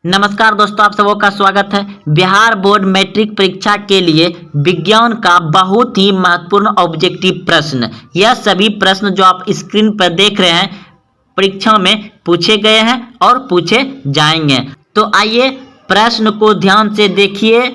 नमस्कार दोस्तों, आप सबों का स्वागत है। बिहार बोर्ड मैट्रिक परीक्षा के लिए विज्ञान का बहुत ही महत्वपूर्ण ऑब्जेक्टिव प्रश्न, यह सभी प्रश्न जो आप स्क्रीन पर देख रहे हैं परीक्षा में पूछे गए हैं और पूछे जाएंगे। तो आइए प्रश्न को ध्यान से देखिए,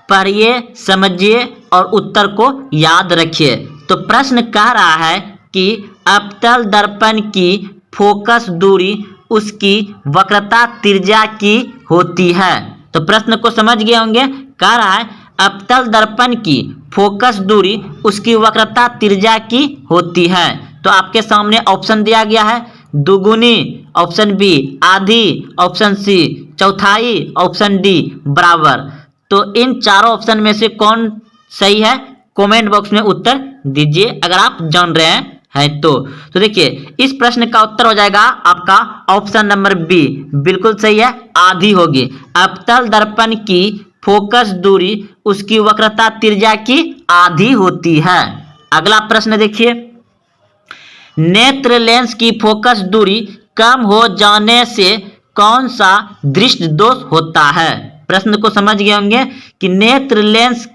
पढ़िए, समझिए और उत्तर को याद रखिए। तो प्रश्न कह रहा है कि अवतल दर्पण की फोकस दूरी उसकी वक्रता त्रिज्या की होती है। तो प्रश्न को समझ गए होंगे। कह रहा है अवतल दर्पण की फोकस दूरी उसकी वक्रता त्रिज्या की होती है। तो आपके सामने ऑप्शन दिया गया है, दुगुनी ऑप्शन बी, आधी ऑप्शन सी, चौथाई ऑप्शन डी, बराबर। तो इन चारों ऑप्शन में से कौन सही है, कमेंट बॉक्स में उत्तर दीजिए अगर आप जान रहे हैं तो देखिए इस प्रश्न का उत्तर हो जाएगा आपका ऑप्शन नंबर बी, बिल्कुल सही है, आधी होगी। अवतल दर्पण की फोकस दूरी उसकी वक्रता त्रिज्या की आधी होती है। अगला प्रश्न देखिए, नेत्र लेंस की फोकस दूरी कम हो जाने से कौन सा दृष्टि दोष होता है। प्रश्न को समझ गए होंगे कि नेत्र लेंस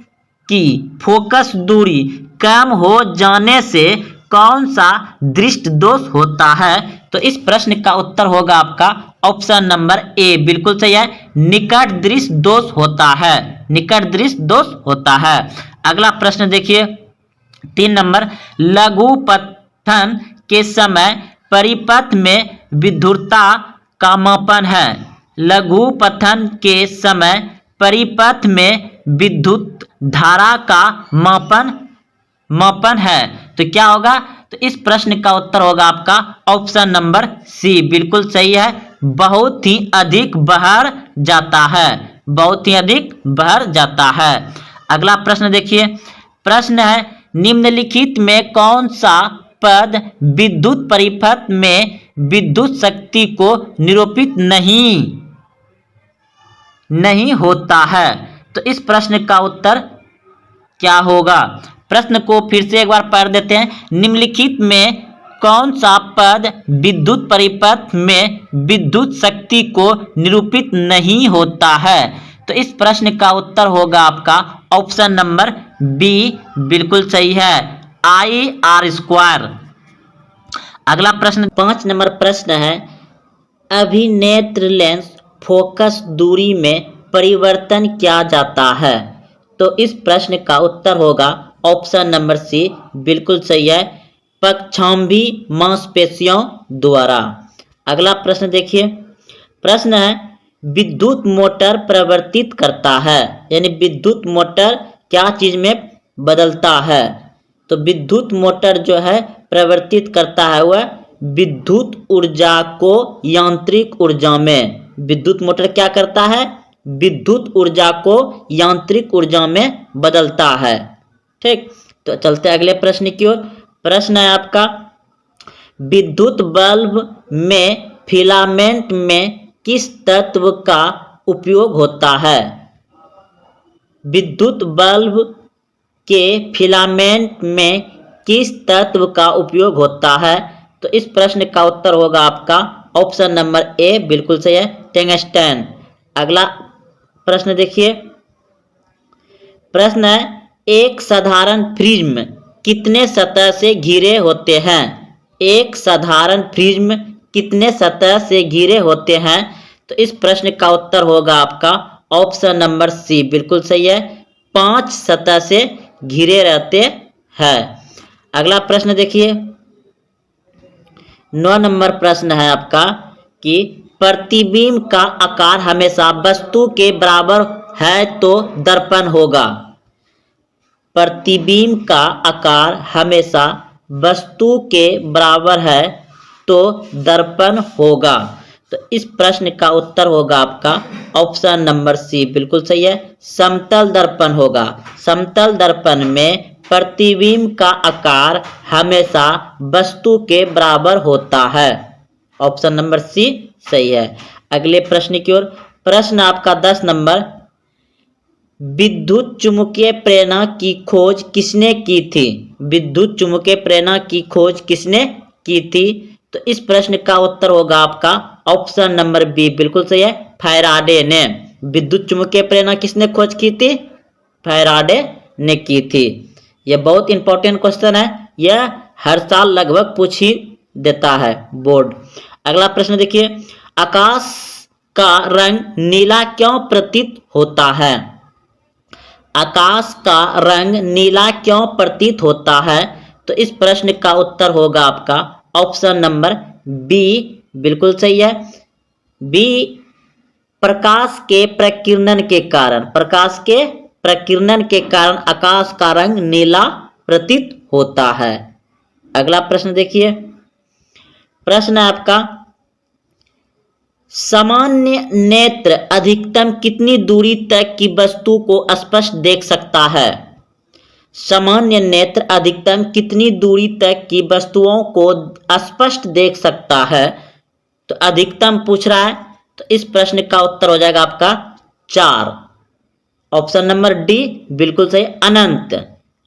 की फोकस दूरी कम हो जाने से कौन सा दृष्टि दोष होता है। तो इस प्रश्न का उत्तर होगा आपका ऑप्शन नंबर ए, बिल्कुल सही है, निकट दृष्टि दोष होता है, निकट दृष्टि दोष होता है। अगला प्रश्न देखिए 3 नंबर, लघु पठन के समय परिपथ में विद्युतता का मापन है। लघु पठन के समय परिपथ में विद्युत धारा का मापन है। तो क्या होगा, तो इस प्रश्न का उत्तर होगा आपका ऑप्शन नंबर सी, बिल्कुल सही है, बहुत ही अधिक बाहर जाता है, बहुत ही अधिक बाहर जाता है। अगला प्रश्न देखिए, प्रश्न है निम्नलिखित में कौन सा पद विद्युत परिपथ में विद्युत शक्ति को निरूपित नहीं होता है। तो इस प्रश्न का उत्तर क्या होगा। प्रश्न को फिर से एक बार पढ़ देते हैं, निम्नलिखित में कौन सा पद विद्युत परिपथ में विद्युत शक्ति को निरूपित नहीं होता है। तो इस प्रश्न का उत्तर होगा आपका ऑप्शन नंबर बी, बिल्कुल सही है, I/R²। अगला प्रश्न 5 नंबर प्रश्न है, अभिनेत्र लेंस फोकस दूरी में परिवर्तन किया जाता है। तो इस प्रश्न का उत्तर होगा ऑप्शन नंबर सी, बिल्कुल सही है, पक्षांबी मांसपेशियों द्वारा। अगला प्रश्न देखिए, प्रश्न है विद्युत मोटर प्रवर्तित करता है, यानी विद्युत मोटर क्या चीज में बदलता है। तो विद्युत मोटर जो है प्रवर्तित करता है वह विद्युत ऊर्जा को यांत्रिक ऊर्जा में। विद्युत मोटर क्या करता है, विद्युत ऊर्जा को यांत्रिक ऊर्जा में बदलता है। ठीक, तो चलते अगले प्रश्न की ओर। प्रश्न है आपका, विद्युत बल्ब में फिलामेंट में किस तत्व का उपयोग होता है। विद्युत बल्ब के फिलामेंट में किस तत्व का उपयोग होता है। तो इस प्रश्न का उत्तर होगा आपका ऑप्शन नंबर ए, बिल्कुल सही है, टंगस्टन। अगला प्रश्न देखिए, प्रश्न है एक साधारण प्रिज्म कितने सतह से घिरे होते हैं। एक साधारण प्रिज्म कितने सतह से घिरे होते हैं। तो इस प्रश्न का उत्तर होगा आपका ऑप्शन नंबर सी, बिल्कुल सही है, 5 सतह से घिरे रहते हैं। अगला प्रश्न देखिए 9 नंबर प्रश्न है आपका कि प्रतिबिंब का आकार हमेशा वस्तु के बराबर है तो दर्पण होगा। प्रतिबिंब का आकार हमेशा वस्तु के बराबर है तो दर्पण होगा। तो इस प्रश्न का उत्तर होगा आपका ऑप्शन नंबर सी, बिल्कुल सही है, समतल दर्पण होगा। समतल दर्पण में प्रतिबिंब का आकार हमेशा वस्तु के बराबर होता है। ऑप्शन नंबर सी सही है। अगले प्रश्न की ओर। प्रश्न आपका 10 नंबर, विद्युत चुम्बकीय प्रेरणा की खोज किसने की थी। विद्युत चुम्बकीय प्रेरणा की खोज किसने की थी। तो इस प्रश्न का उत्तर होगा आपका ऑप्शन नंबर बी, बिल्कुल सही है, फैराडे ने। विद्युत चुंबकीय प्रेरणा किसने खोज की थी? फैराडे ने की थी। यह बहुत इंपॉर्टेंट क्वेश्चन है, यह हर साल लगभग पूछ ही देता है बोर्ड। अगला प्रश्न देखिए, आकाश का रंग नीला क्यों प्रतीत होता है? आकाश का रंग नीला क्यों प्रतीत होता है? तो इस प्रश्न का उत्तर होगा आपका ऑप्शन नंबर बी, बिल्कुल सही है। बी, प्रकाश के प्रकीर्णन के कारण, प्रकाश के प्रकीर्णन के कारण आकाश का रंग नीला प्रतीत होता है। अगला प्रश्न देखिए, प्रश्न है आपका, सामान्य नेत्र अधिकतम कितनी दूरी तक की वस्तु को स्पष्ट देख सकता है? सामान्य नेत्र अधिकतम कितनी दूरी तक की वस्तुओं को स्पष्ट देख सकता है? तो अधिकतम पूछ रहा है, तो इस प्रश्न का उत्तर हो जाएगा आपका 4, ऑप्शन नंबर डी, बिल्कुल सही, अनंत।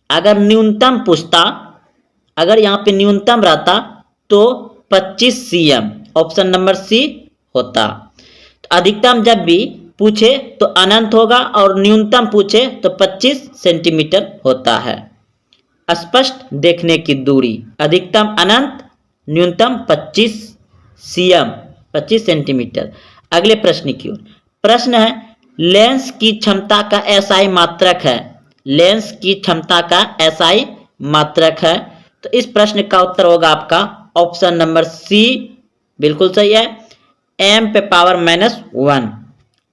अगर न्यूनतम पूछता, अगर यहाँ पे न्यूनतम रहता तो 25 cm, ऑप्शन नंबर सी होता। तो अधिकतम जब भी पूछे तो अनंत होगा और न्यूनतम पूछे तो 25 सेंटीमीटर होता है। स्पष्ट देखने की दूरी अधिकतम अनंत, न्यूनतम 25 cm, 25 सेंटीमीटर। अगले प्रश्न की ओर, प्रश्न है, लेंस की क्षमता का एसआई मात्रक है। लेंस की क्षमता का एसआई मात्रक है। तो इस प्रश्न का उत्तर होगा आपका ऑप्शन नंबर सी, बिल्कुल सही है, m पे पावर -1।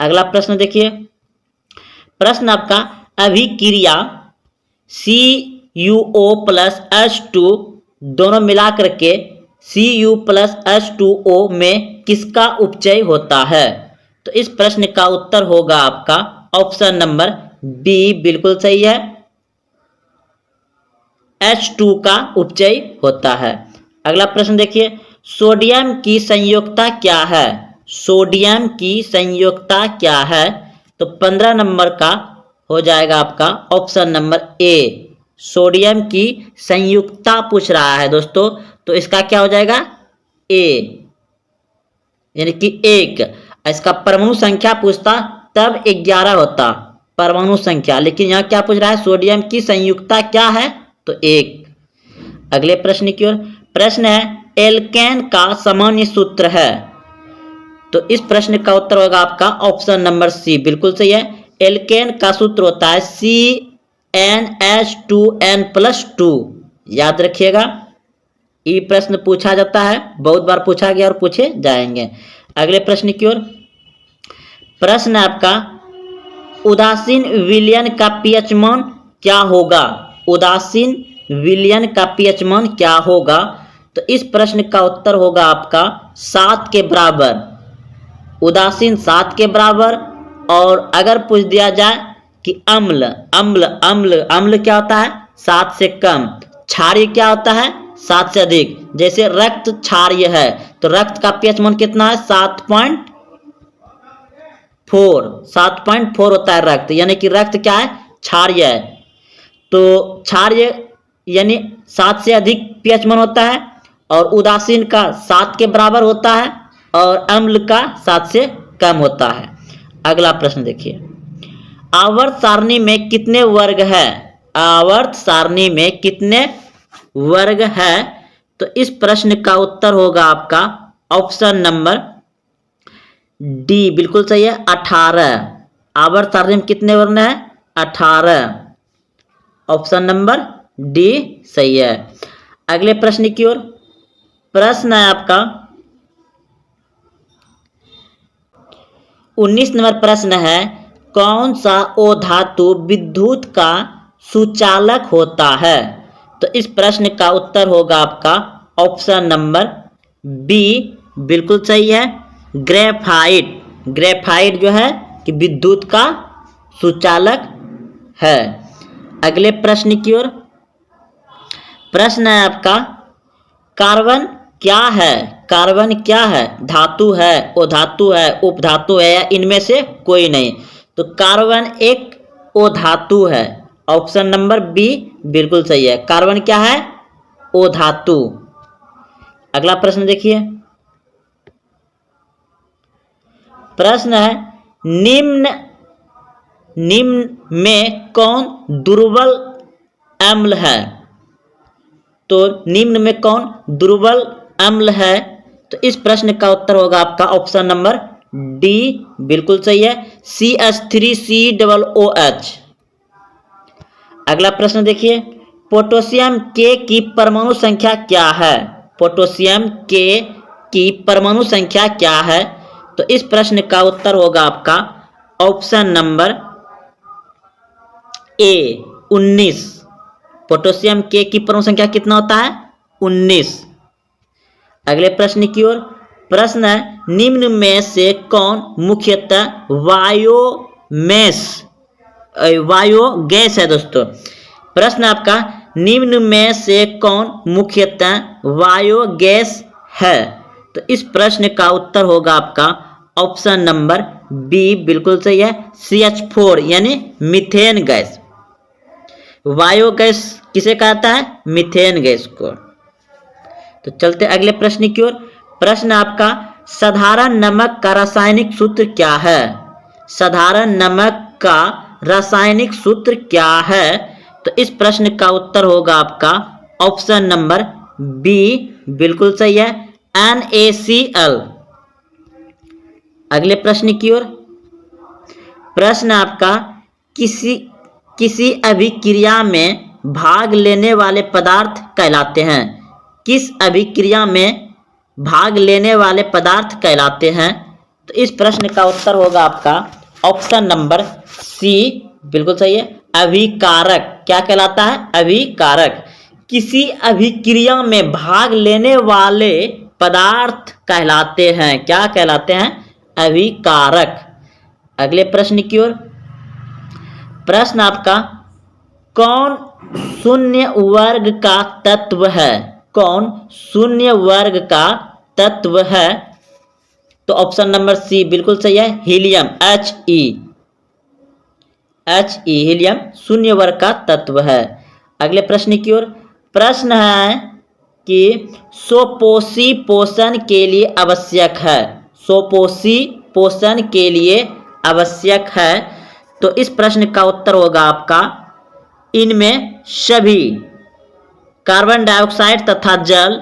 अगला प्रश्न देखिए, प्रश्न आपका, अभिक्रिया CuO प्लस H2 दोनों मिलाकर के Cu प्लस H2O में किसका उपचय होता है? तो इस प्रश्न का उत्तर होगा आपका ऑप्शन नंबर बी, बिल्कुल सही है, H2 का उपचय होता है। अगला प्रश्न देखिए, सोडियम की संयोजकता क्या है? सोडियम की संयोजकता क्या है? तो 15 नंबर का हो जाएगा आपका ऑप्शन नंबर ए, सोडियम की संयुक्तता पूछ रहा है दोस्तों, तो इसका क्या हो जाएगा? ए, यानी कि 1। इसका परमाणु संख्या पूछता तब 11 होता परमाणु संख्या, लेकिन यहाँ क्या पूछ रहा है? सोडियम की संयुक्तता क्या है? तो 1। अगले प्रश्न की ओर, प्रश्न है, एल्केन का सामान्य सूत्र है। तो इस प्रश्न का उत्तर होगा आपका ऑप्शन नंबर सी, बिल्कुल सही है। एल्केन का सूत्र होता है CnH2n+2, याद रखिएगा, ये प्रश्न पूछा जाता है, बहुत बार पूछा गया और पूछे जाएंगे। अगले प्रश्न की ओर, प्रश्न आपका, उदासीन विलयन का पीएच मान क्या होगा? उदासीन विलयन का पीएच मान क्या होगा? तो इस प्रश्न का उत्तर होगा आपका 7 के बराबर, उदासीन 7 के बराबर। और अगर पूछ दिया जाए कि अम्ल, अम्ल अम्ल अम्ल क्या होता है? 7 से कम। क्षारीय क्या होता है? 7 से अधिक। जैसे रक्त क्षारीय है तो रक्त का पीएच मान कितना है? 7.4, 7.4 होता है रक्त, यानी कि रक्त क्या है? क्षारीय है। तो क्षारीय यानी 7 से अधिक पीएच मान होता है, और उदासीन का 7 के बराबर होता है, और अम्ल का 7 से कम होता है। अगला प्रश्न देखिए, आवर्त सारणी में कितने वर्ग है? आवर्त सारणी में कितने वर्ग है? तो इस प्रश्न का उत्तर होगा आपका ऑप्शन नंबर डी, बिल्कुल सही है, 18। आवर्त सारणी में कितने वर्ण है? 18, ऑप्शन नंबर डी सही है। अगले प्रश्न की ओर, प्रश्न है आपका 19 नंबर प्रश्न है, कौन सा ओ धातु विद्युत का सुचालक होता है? तो इस प्रश्न का उत्तर होगा आपका ऑप्शन नंबर बी, बिल्कुल सही है, ग्रेफाइट। ग्रेफाइट जो है कि विद्युत का सुचालक है। अगले प्रश्न की ओर, प्रश्न है आपका, कार्बन क्या है? कार्बन क्या है? धातु है, अधातु है, उपधातु है, या इनमें से कोई नहीं? तो कार्बन एक अधातु है, ऑप्शन नंबर बी बिल्कुल सही है। कार्बन क्या है? अधातु। अगला प्रश्न देखिए, प्रश्न है निम्न में कौन दुर्बल अम्ल है? तो निम्न में कौन दुर्बल अम्ल है? तो इस प्रश्न का उत्तर होगा आपका ऑप्शन नंबर डी, बिल्कुल सही है, CH3COOH। अगला प्रश्न देखिए, पोटेशियम के की परमाणु संख्या क्या है? पोटेशियम के की परमाणु संख्या क्या है? तो इस प्रश्न का उत्तर होगा आपका ऑप्शन नंबर ए, 19। पोटेशियम के की परमाणु संख्या कितना होता है? 19। अगले प्रश्न की ओर, प्रश्न है निम्न में से कौन मुख्यतः बायोगैस है? दोस्तों प्रश्न आपका निम्न में से कौन मुख्यतः बायोगैस है? तो इस प्रश्न का उत्तर होगा आपका ऑप्शन नंबर बी, बिल्कुल सही है, CH4 यानी मीथेन गैस। बायोगैस किसे कहता है? मीथेन गैस को। तो चलते अगले प्रश्न की ओर, प्रश्न आपका साधारण नमक का रासायनिक सूत्र क्या है? साधारण नमक का रासायनिक सूत्र क्या है? तो इस प्रश्न का उत्तर होगा आपका ऑप्शन नंबर बी, बिल्कुल सही है, NaCl। अगले प्रश्न की ओर, प्रश्न आपका किसी अभिक्रिया में भाग लेने वाले पदार्थ कहलाते हैं? किस अभिक्रिया में भाग लेने वाले पदार्थ कहलाते हैं? तो इस प्रश्न का उत्तर होगा आपका ऑप्शन नंबर सी, बिल्कुल सही है, अभिकारक। क्या कहलाता है? अभिकारक। किसी अभिक्रिया में भाग लेने वाले पदार्थ कहलाते हैं, क्या कहलाते हैं? अभिकारक। अगले प्रश्न की ओर, प्रश्न आपका कौन शून्य वर्ग का तत्व है? कौन शून्य वर्ग का तत्व है? तो ऑप्शन नंबर सी, बिल्कुल सही है, हीलियम, He हीलियम शून्य वर्ग का तत्व है। अगले प्रश्न की ओर, प्रश्न है कि स्वपोषी पोषण के लिए आवश्यक है। स्वपोषी पोषण के लिए आवश्यक है। तो इस प्रश्न का उत्तर होगा आपका इनमें सभी कार्बन डाइऑक्साइड तथा जल,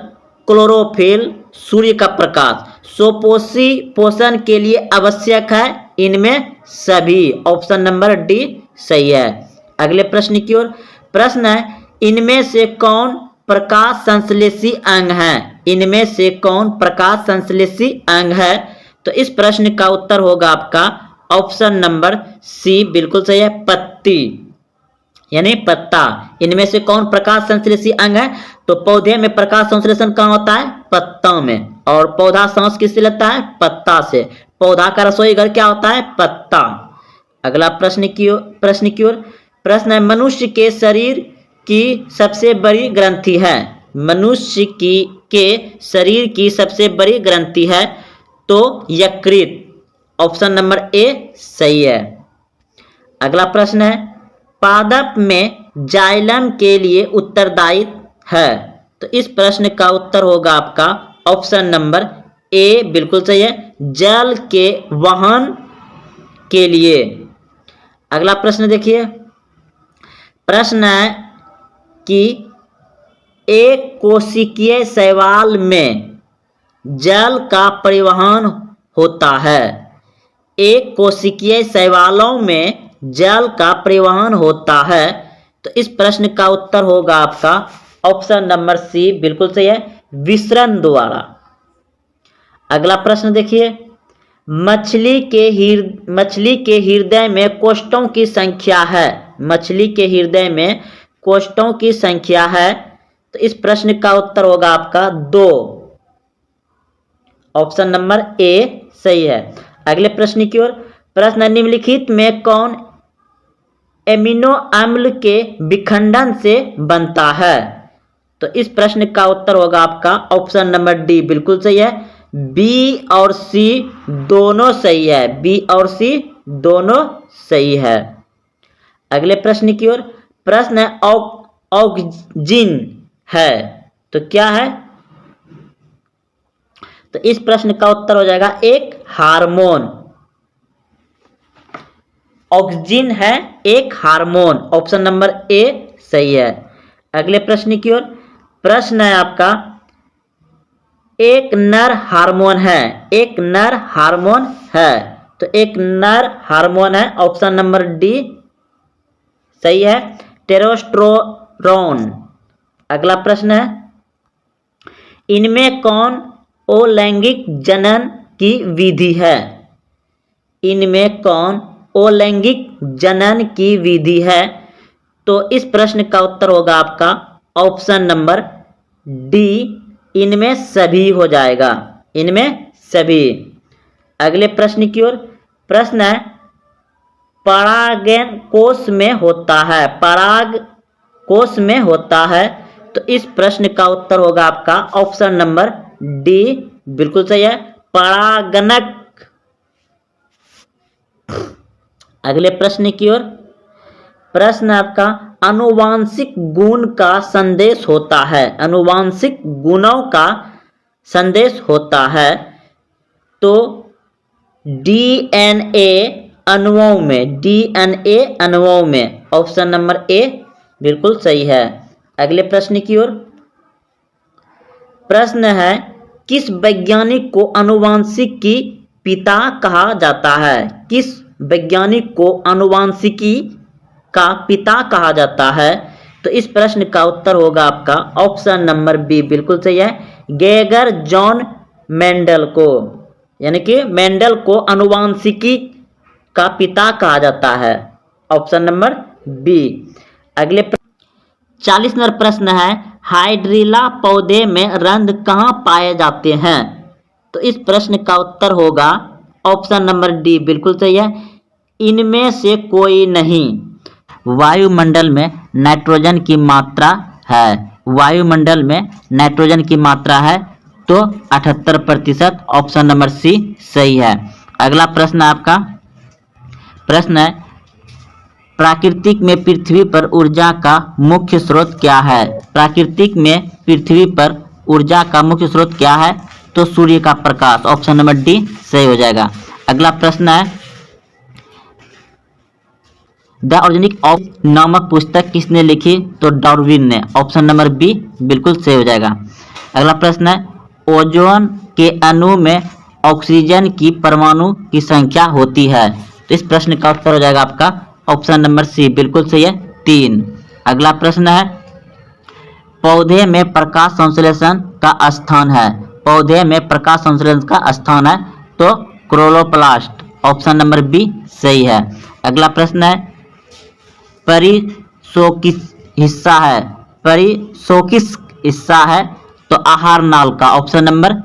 क्लोरोफिल, सूर्य का प्रकाश स्वपोषी पोषण के लिए आवश्यक है, इनमें सभी। ऑप्शन नंबर डी सही है। अगले प्रश्न की ओर, प्रश्न है इनमें से कौन प्रकाश संश्लेषी अंग है? इनमें से कौन प्रकाश संश्लेषी अंग है? तो इस प्रश्न का उत्तर होगा आपका ऑप्शन नंबर सी, बिल्कुल सही है, पत्ती यानी पत्ता। इनमें से कौन प्रकाश संश्लेषी अंग है? तो पौधे में प्रकाश संश्लेषण कहाँ होता है? पत्ता में। और पौधा सांस किससे लेता है? पत्ता से। पौधा का रसोई घर क्या होता है? पत्ता। अगला प्रश्न की ओर, प्रश्न है मनुष्य के शरीर की सबसे बड़ी ग्रंथि है? मनुष्य के शरीर की सबसे बड़ी ग्रंथि है तो यकृत। ऑप्शन नंबर ए सही है। अगला प्रश्न है पादप में जाइलम के लिए उत्तरदायी है? तो इस प्रश्न का उत्तर होगा आपका ऑप्शन नंबर ए, बिल्कुल सही है, जल के वहन के लिए। अगला प्रश्न देखिए, प्रश्न है कि एक कोशिकीय शैवाल में जल का परिवहन होता है। एक कोशिकीय शैवालों में जल का परिवहन होता है। तो इस प्रश्न का उत्तर होगा आपका ऑप्शन नंबर सी, बिल्कुल सही है, विसरण द्वारा। अगला प्रश्न देखिए, मछली के हृदय में कोष्ठों की संख्या है? मछली के हृदय में कोष्ठों की संख्या है। तो इस प्रश्न का उत्तर होगा आपका 2। ऑप्शन नंबर ए सही है। अगले प्रश्न की ओर, प्रश्न निम्नलिखित में कौन एमिनो अम्ल के विखंडन से बनता है? तो इस प्रश्न का उत्तर होगा आपका ऑप्शन नंबर डी, बिल्कुल सही है, बी और सी दोनों सही है। बी और सी दोनों सही है। अगले प्रश्न की ओर, प्रश्न है ऑक्सिन है तो क्या है? तो इस प्रश्न का उत्तर हो जाएगा एक हार्मोन। ऑक्सीजन है एक हार्मोन, ऑप्शन नंबर ए सही है। अगले प्रश्न की ओर, प्रश्न है आपका, एक नर हार्मोन है, एक नर हार्मोन है, तो एक नर हार्मोन है, ऑप्शन नंबर डी सही है, टेस्टोस्टेरोन। अगला प्रश्न है, इनमें कौन अलैंगिक जनन की विधि है? इनमें कौन अलैंगिक जनन की विधि है? तो इस प्रश्न का उत्तर होगा आपका ऑप्शन नंबर डी, इनमें सभी हो जाएगा, इनमें सभी। अगले प्रश्न की ओर, प्रश्न है, परागन कोष में होता है, पराग कोष में होता है, तो इस प्रश्न का उत्तर होगा आपका ऑप्शन नंबर डी, बिल्कुल सही है, परागनक। अगले प्रश्न की ओर, प्रश्न आपका, आनुवांशिक गुण का संदेश होता है, आनुवांशिक गुणों का संदेश होता है, तो डीएनए अणुओं में, डीएनए अणुओं में, ऑप्शन नंबर ए बिल्कुल सही है। अगले प्रश्न की ओर, प्रश्न है, किस वैज्ञानिक को आनुवांशिकी पिता कहा जाता है? किस वैज्ञानिक को आनुवांशिकी का पिता कहा जाता है? तो इस प्रश्न का उत्तर होगा आपका ऑप्शन नंबर बी, बिल्कुल सही है, गेगर जॉन मेंडल को, यानी कि मेंडल को आनुवांशिकी का पिता कहा जाता है, ऑप्शन नंबर बी। अगले 40 नंबर प्रश्न है, हाइड्रिला पौधे में रंध्र कहाँ पाए जाते हैं? तो इस प्रश्न का उत्तर होगा ऑप्शन नंबर डी, बिल्कुल सही है, इनमें से कोई नहीं। वायुमंडल में नाइट्रोजन की मात्रा है, वायुमंडल में नाइट्रोजन की मात्रा है, तो 78%, ऑप्शन नंबर सी सही है। अगला प्रश्न आपका, प्रश्न है, प्राकृतिक में पृथ्वी पर ऊर्जा का मुख्य स्रोत क्या है? प्राकृतिक में पृथ्वी पर ऊर्जा का मुख्य स्रोत क्या है? तो सूर्य का प्रकाश, ऑप्शन नंबर डी सही हो जाएगा। अगला प्रश्न है, द ऑर्गेनिक ऑफ नामक पुस्तक किसने लिखी? तो डार्विन ने, ऑप्शन नंबर बी बिल्कुल सही हो जाएगा। अगला प्रश्न है, ओजोन के अणु में ऑक्सीजन की परमाणु की संख्या होती है? तो इस प्रश्न का उत्तर हो जाएगा आपका ऑप्शन नंबर सी, बिल्कुल सही है, 3। अगला प्रश्न है, पौधे में प्रकाश संश्लेषण का स्थान है, पौधे में प्रकाश संश्लेषण का स्थान है, तो क्लोरोप्लास्ट, ऑप्शन नंबर बी सही है। अगला प्रश्न है, परिशोकित हिस्सा है, परिशोकित हिस्सा है, तो आहार नाल का, ऑप्शन नंबर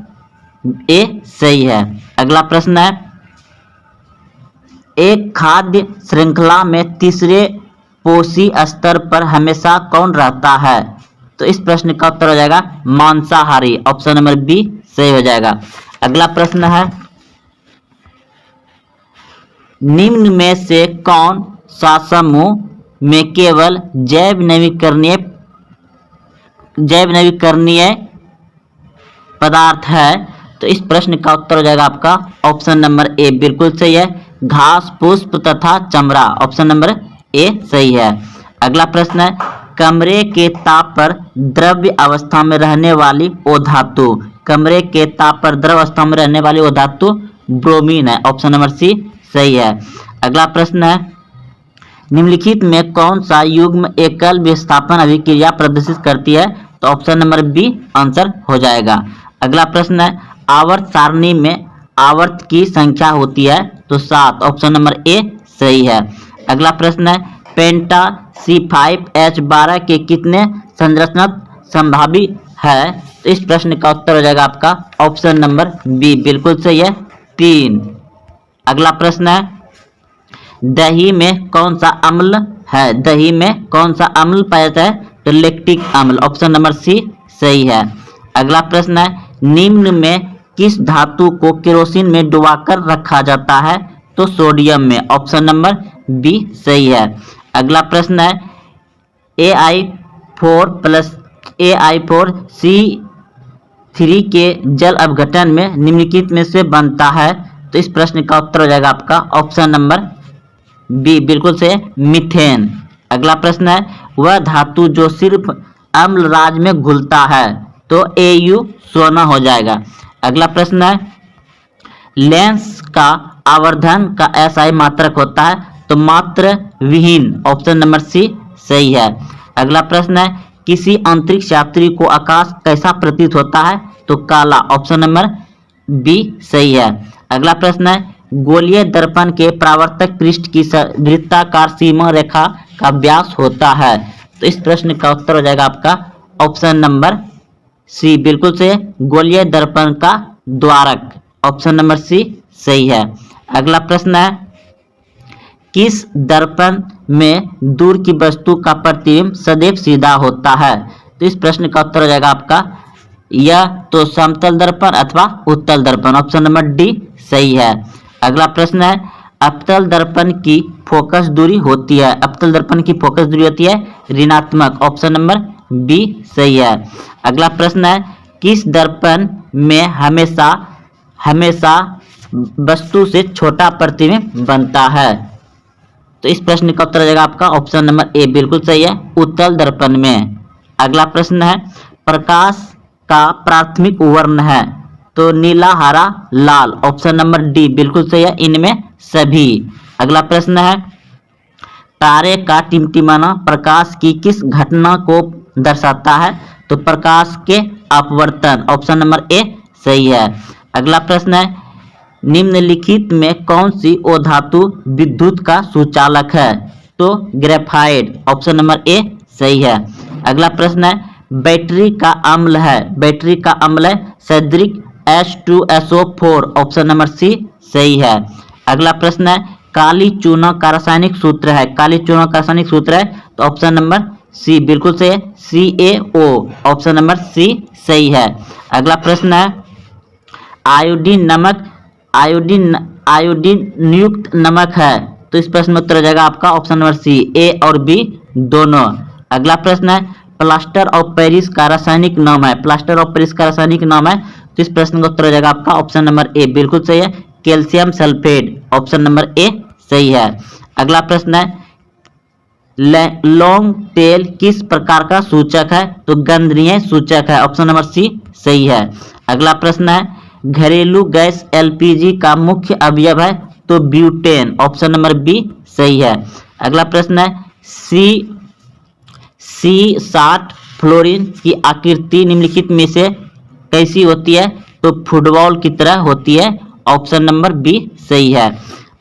ए सही है। अगला प्रश्न है, एक खाद्य श्रृंखला में तीसरे पोषी स्तर पर हमेशा कौन रहता है? तो इस प्रश्न का उत्तर हो जाएगा मांसाहारी, ऑप्शन नंबर बी सही हो जाएगा। अगला प्रश्न है, निम्न में से कौन सा समूह में केवल जैव नवीकरणीय पदार्थ है? तो इस प्रश्न का उत्तर हो जाएगा आपका ऑप्शन नंबर ए, बिल्कुल सही है, घास, पुष्प तथा चमड़ा, ऑप्शन नंबर ए सही है। अगला प्रश्न है, कमरे के ताप पर द्रव्य अवस्था में रहने वाली वो धातु, कमरे के ताप पर द्रव अवस्था में रहने वाली वो धातु ब्रोमीन है, ऑप्शन नंबर सी सही है। अगला प्रश्न है, निम्नलिखित में कौन सा युग्म एकल विस्थापन अभिक्रिया प्रदर्शित करती है? तो ऑप्शन नंबर बी आंसर हो जाएगा। अगला प्रश्न है, आवर्त सारणी में आवर्त की संख्या होती है? तो 7, ऑप्शन नंबर ए सही है। अगला प्रश्न है, पेंटा C5H12 के कितने संरचनात्मक संभावी है? तो इस प्रश्न का उत्तर हो जाएगा आपका ऑप्शन नंबर बी, बिल्कुल सही है, 3। अगला प्रश्न है, दही में कौन सा अम्ल है? दही में कौन सा अम्ल पाया जाता है? तो लैक्टिक अम्ल, ऑप्शन नंबर सी सही है। अगला प्रश्न है, निम्न में किस धातु को केरोसिन में डुबाकर रखा जाता है? तो सोडियम में, ऑप्शन नंबर बी सही है। अगला प्रश्न है, AI4C3 के जल अपघटन में निम्नलिखित में से बनता है? तो इस प्रश्न का उत्तर हो जाएगा आपका ऑप्शन नंबर बी बिल्कुल से मीथेन। अगला प्रश्न है वह धातु जो सिर्फ अम्ल राज में घुलता है, तो Au सोना हो जाएगा। अगला प्रश्न है लेंस का आवर्धन का SI मात्रक होता है, तो मात्र विहीन, ऑप्शन नंबर सी सही है। अगला प्रश्न है किसी अंतरिक्ष यात्री को आकाश कैसा प्रतीत होता है, तो काला, ऑप्शन नंबर बी सही है। अगला प्रश्न है गोलीय दर्पण के परावर्तक पृष्ठ की वृत्ताकार सीमा रेखा का व्यास होता है, तो इस प्रश्न का उत्तर हो जाएगा आपका ऑप्शन नंबर सी बिल्कुल से गोलीय दर्पण का द्वारक, ऑप्शन नंबर सी सही है। अगला प्रश्न है किस दर्पण में दूर की वस्तु का प्रतिबिंब सदैव सीधा होता है, तो इस प्रश्न का उत्तर हो जाएगा आपका यह तो समतल दर्पण अथवा उत्तल दर्पण, ऑप्शन नंबर डी सही है। अगला प्रश्न है अवतल दर्पण की फोकस दूरी होती है, अवतल दर्पण की फोकस दूरी होती है ऋणात्मक, ऑप्शन नंबर बी सही है। अगला प्रश्न है किस दर्पण में हमेशा वस्तु से छोटा प्रतिबिंब बनता है, तो इस प्रश्न का उत्तर हो जाएगा आपका ऑप्शन नंबर ए बिल्कुल सही है, उत्तल दर्पण में। अगला प्रश्न है प्रकाश का प्राथमिक वर्ण है, तो नीला, हरा, लाल, ऑप्शन नंबर डी बिल्कुल सही है, इनमें सभी। अगला प्रश्न है तारे का टिमटिमाना प्रकाश की किस घटना को दर्शाता है, तो प्रकाश के अपवर्तन, ऑप्शन नंबर ए सही है। अगला प्रश्न है निम्नलिखित में कौन सी धातु विद्युत का सुचालक है, तो ग्रेफाइट, ऑप्शन नंबर ए सही है। अगला प्रश्न है बैटरी का अम्ल है सैद्रिक H2SO4, ऑप्शन नंबर सी सही है। अगला प्रश्न है काली चूना का रासायनिक सूत्र है, तो ऑप्शन नंबर सी बिल्कुल सही है, CaO, ऑप्शन नंबर सी सही है। अगला प्रश्न है आयोडीन युक्त नमक है, तो इस प्रश्न में उत्तर हो जाएगा आपका ऑप्शन नंबर सी, ए और बी दोनों। अगला प्रश्न है प्लास्टर ऑफ पेरिस का रासायनिक नाम है, तो इस प्रश्न का उत्तर हो जाएगा आपका ऑप्शन नंबर ए बिल्कुल सही है, calcium sulphate, option number A सही है। अगला प्रश्न है लॉन्ग टेल किस प्रकार का सूचक है, तो गंधनीय सूचक है, ऑप्शन नंबर सी सही है। अगला प्रश्न है घरेलू गैस LPG का मुख्य अवयव है, तो ब्यूटेन, ऑप्शन नंबर बी सही है। अगला प्रश्न है C60 फ्लोरीन की आकृति निम्नलिखित में से कैसी होती है, तो फुटबॉल की तरह होती है, ऑप्शन नंबर बी सही है।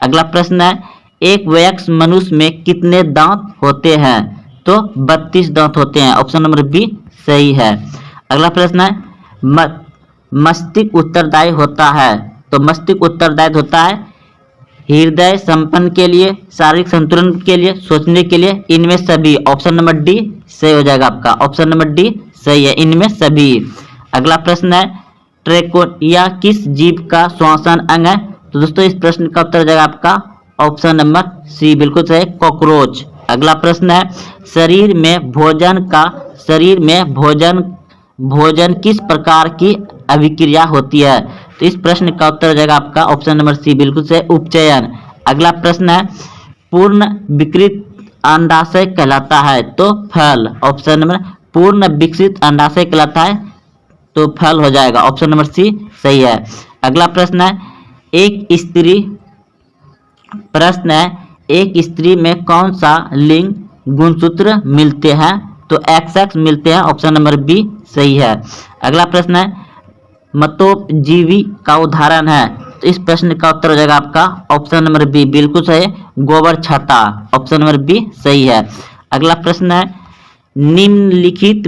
अगला प्रश्न है एक वयस्क मनुष्य में कितने दांत होते हैं, तो 32 दांत होते हैं, ऑप्शन नंबर बी सही है। अगला प्रश्न है मस्तिष्क उत्तरदायी होता है, तो मस्तिष्क उत्तरदायी होता है हृदय संपन्न के लिए, शारीरिक संतुलन के लिए, सोचने के लिए, इनमें सभी, ऑप्शन नंबर डी सही हो जाएगा आपका, ऑप्शन नंबर डी सही है, इनमें सभी। अगला प्रश्न है ट्रेकोनिया किस जीव का श्वसन अंग है, तो दोस्तों इस प्रश्न का उत्तर हो जाएगा आपका ऑप्शन नंबर सी बिल्कुल सही, कॉकरोच। अगला प्रश्न है शरीर में भोजन किस प्रकार की अभिक्रिया होती है, तो इस प्रश्न का उत्तर हो जाएगा आपका ऑप्शन नंबर सी बिल्कुल सही, उपचयन। अगला प्रश्न है पूर्ण विकृत अंडाशय कहलाता है, तो फल, ऑप्शन नंबर पूर्ण विकसित अंडाशय कहलाता है, तो फल हो जाएगा, ऑप्शन नंबर सी सही है। अगला प्रश्न है एक स्त्री में कौन सा लिंग गुणसूत्र मिलते हैं, तो XX मिलते हैं, ऑप्शन नंबर बी सही है। अगला प्रश्न है मतोपजीवी का उदाहरण है, तो इस प्रश्न का उत्तर हो जाएगा आपका ऑप्शन नंबर बी बिल्कुल सही, गोबर छाता, ऑप्शन नंबर बी सही है। अगला प्रश्न है निम्नलिखित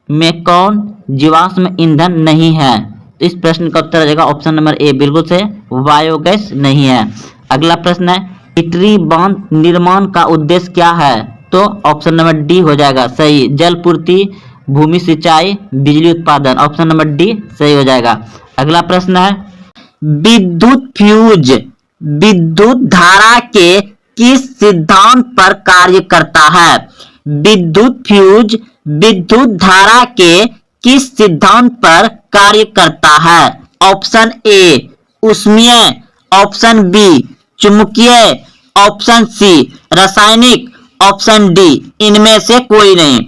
में कौन जीवाश्म ईंधन नहीं है, तो इस प्रश्न का उत्तर हो जाएगा ऑप्शन नंबर ए बिल्कुल सही, बायोगैस नहीं है। अगला प्रश्न है टिटरी बांध निर्माण का उद्देश्य क्या है, तो ऑप्शन नंबर डी हो जाएगा सही, जल पूर्ति, भूमि सिंचाई, बिजली उत्पादन, ऑप्शन नंबर डी सही हो जाएगा। अगला प्रश्न है विद्युत फ्यूज विद्युत धारा के किस सिद्धांत पर कार्य करता है, विद्युत फ्यूज विद्युत धारा के किस सिद्धांत पर कार्य करता है, ऑप्शन ए ऊष्मीय, ऑप्शन बी चुंबकीय ऑप्शन सी, रासायनिक ऑप्शन डी, इनमें से कोई नहीं।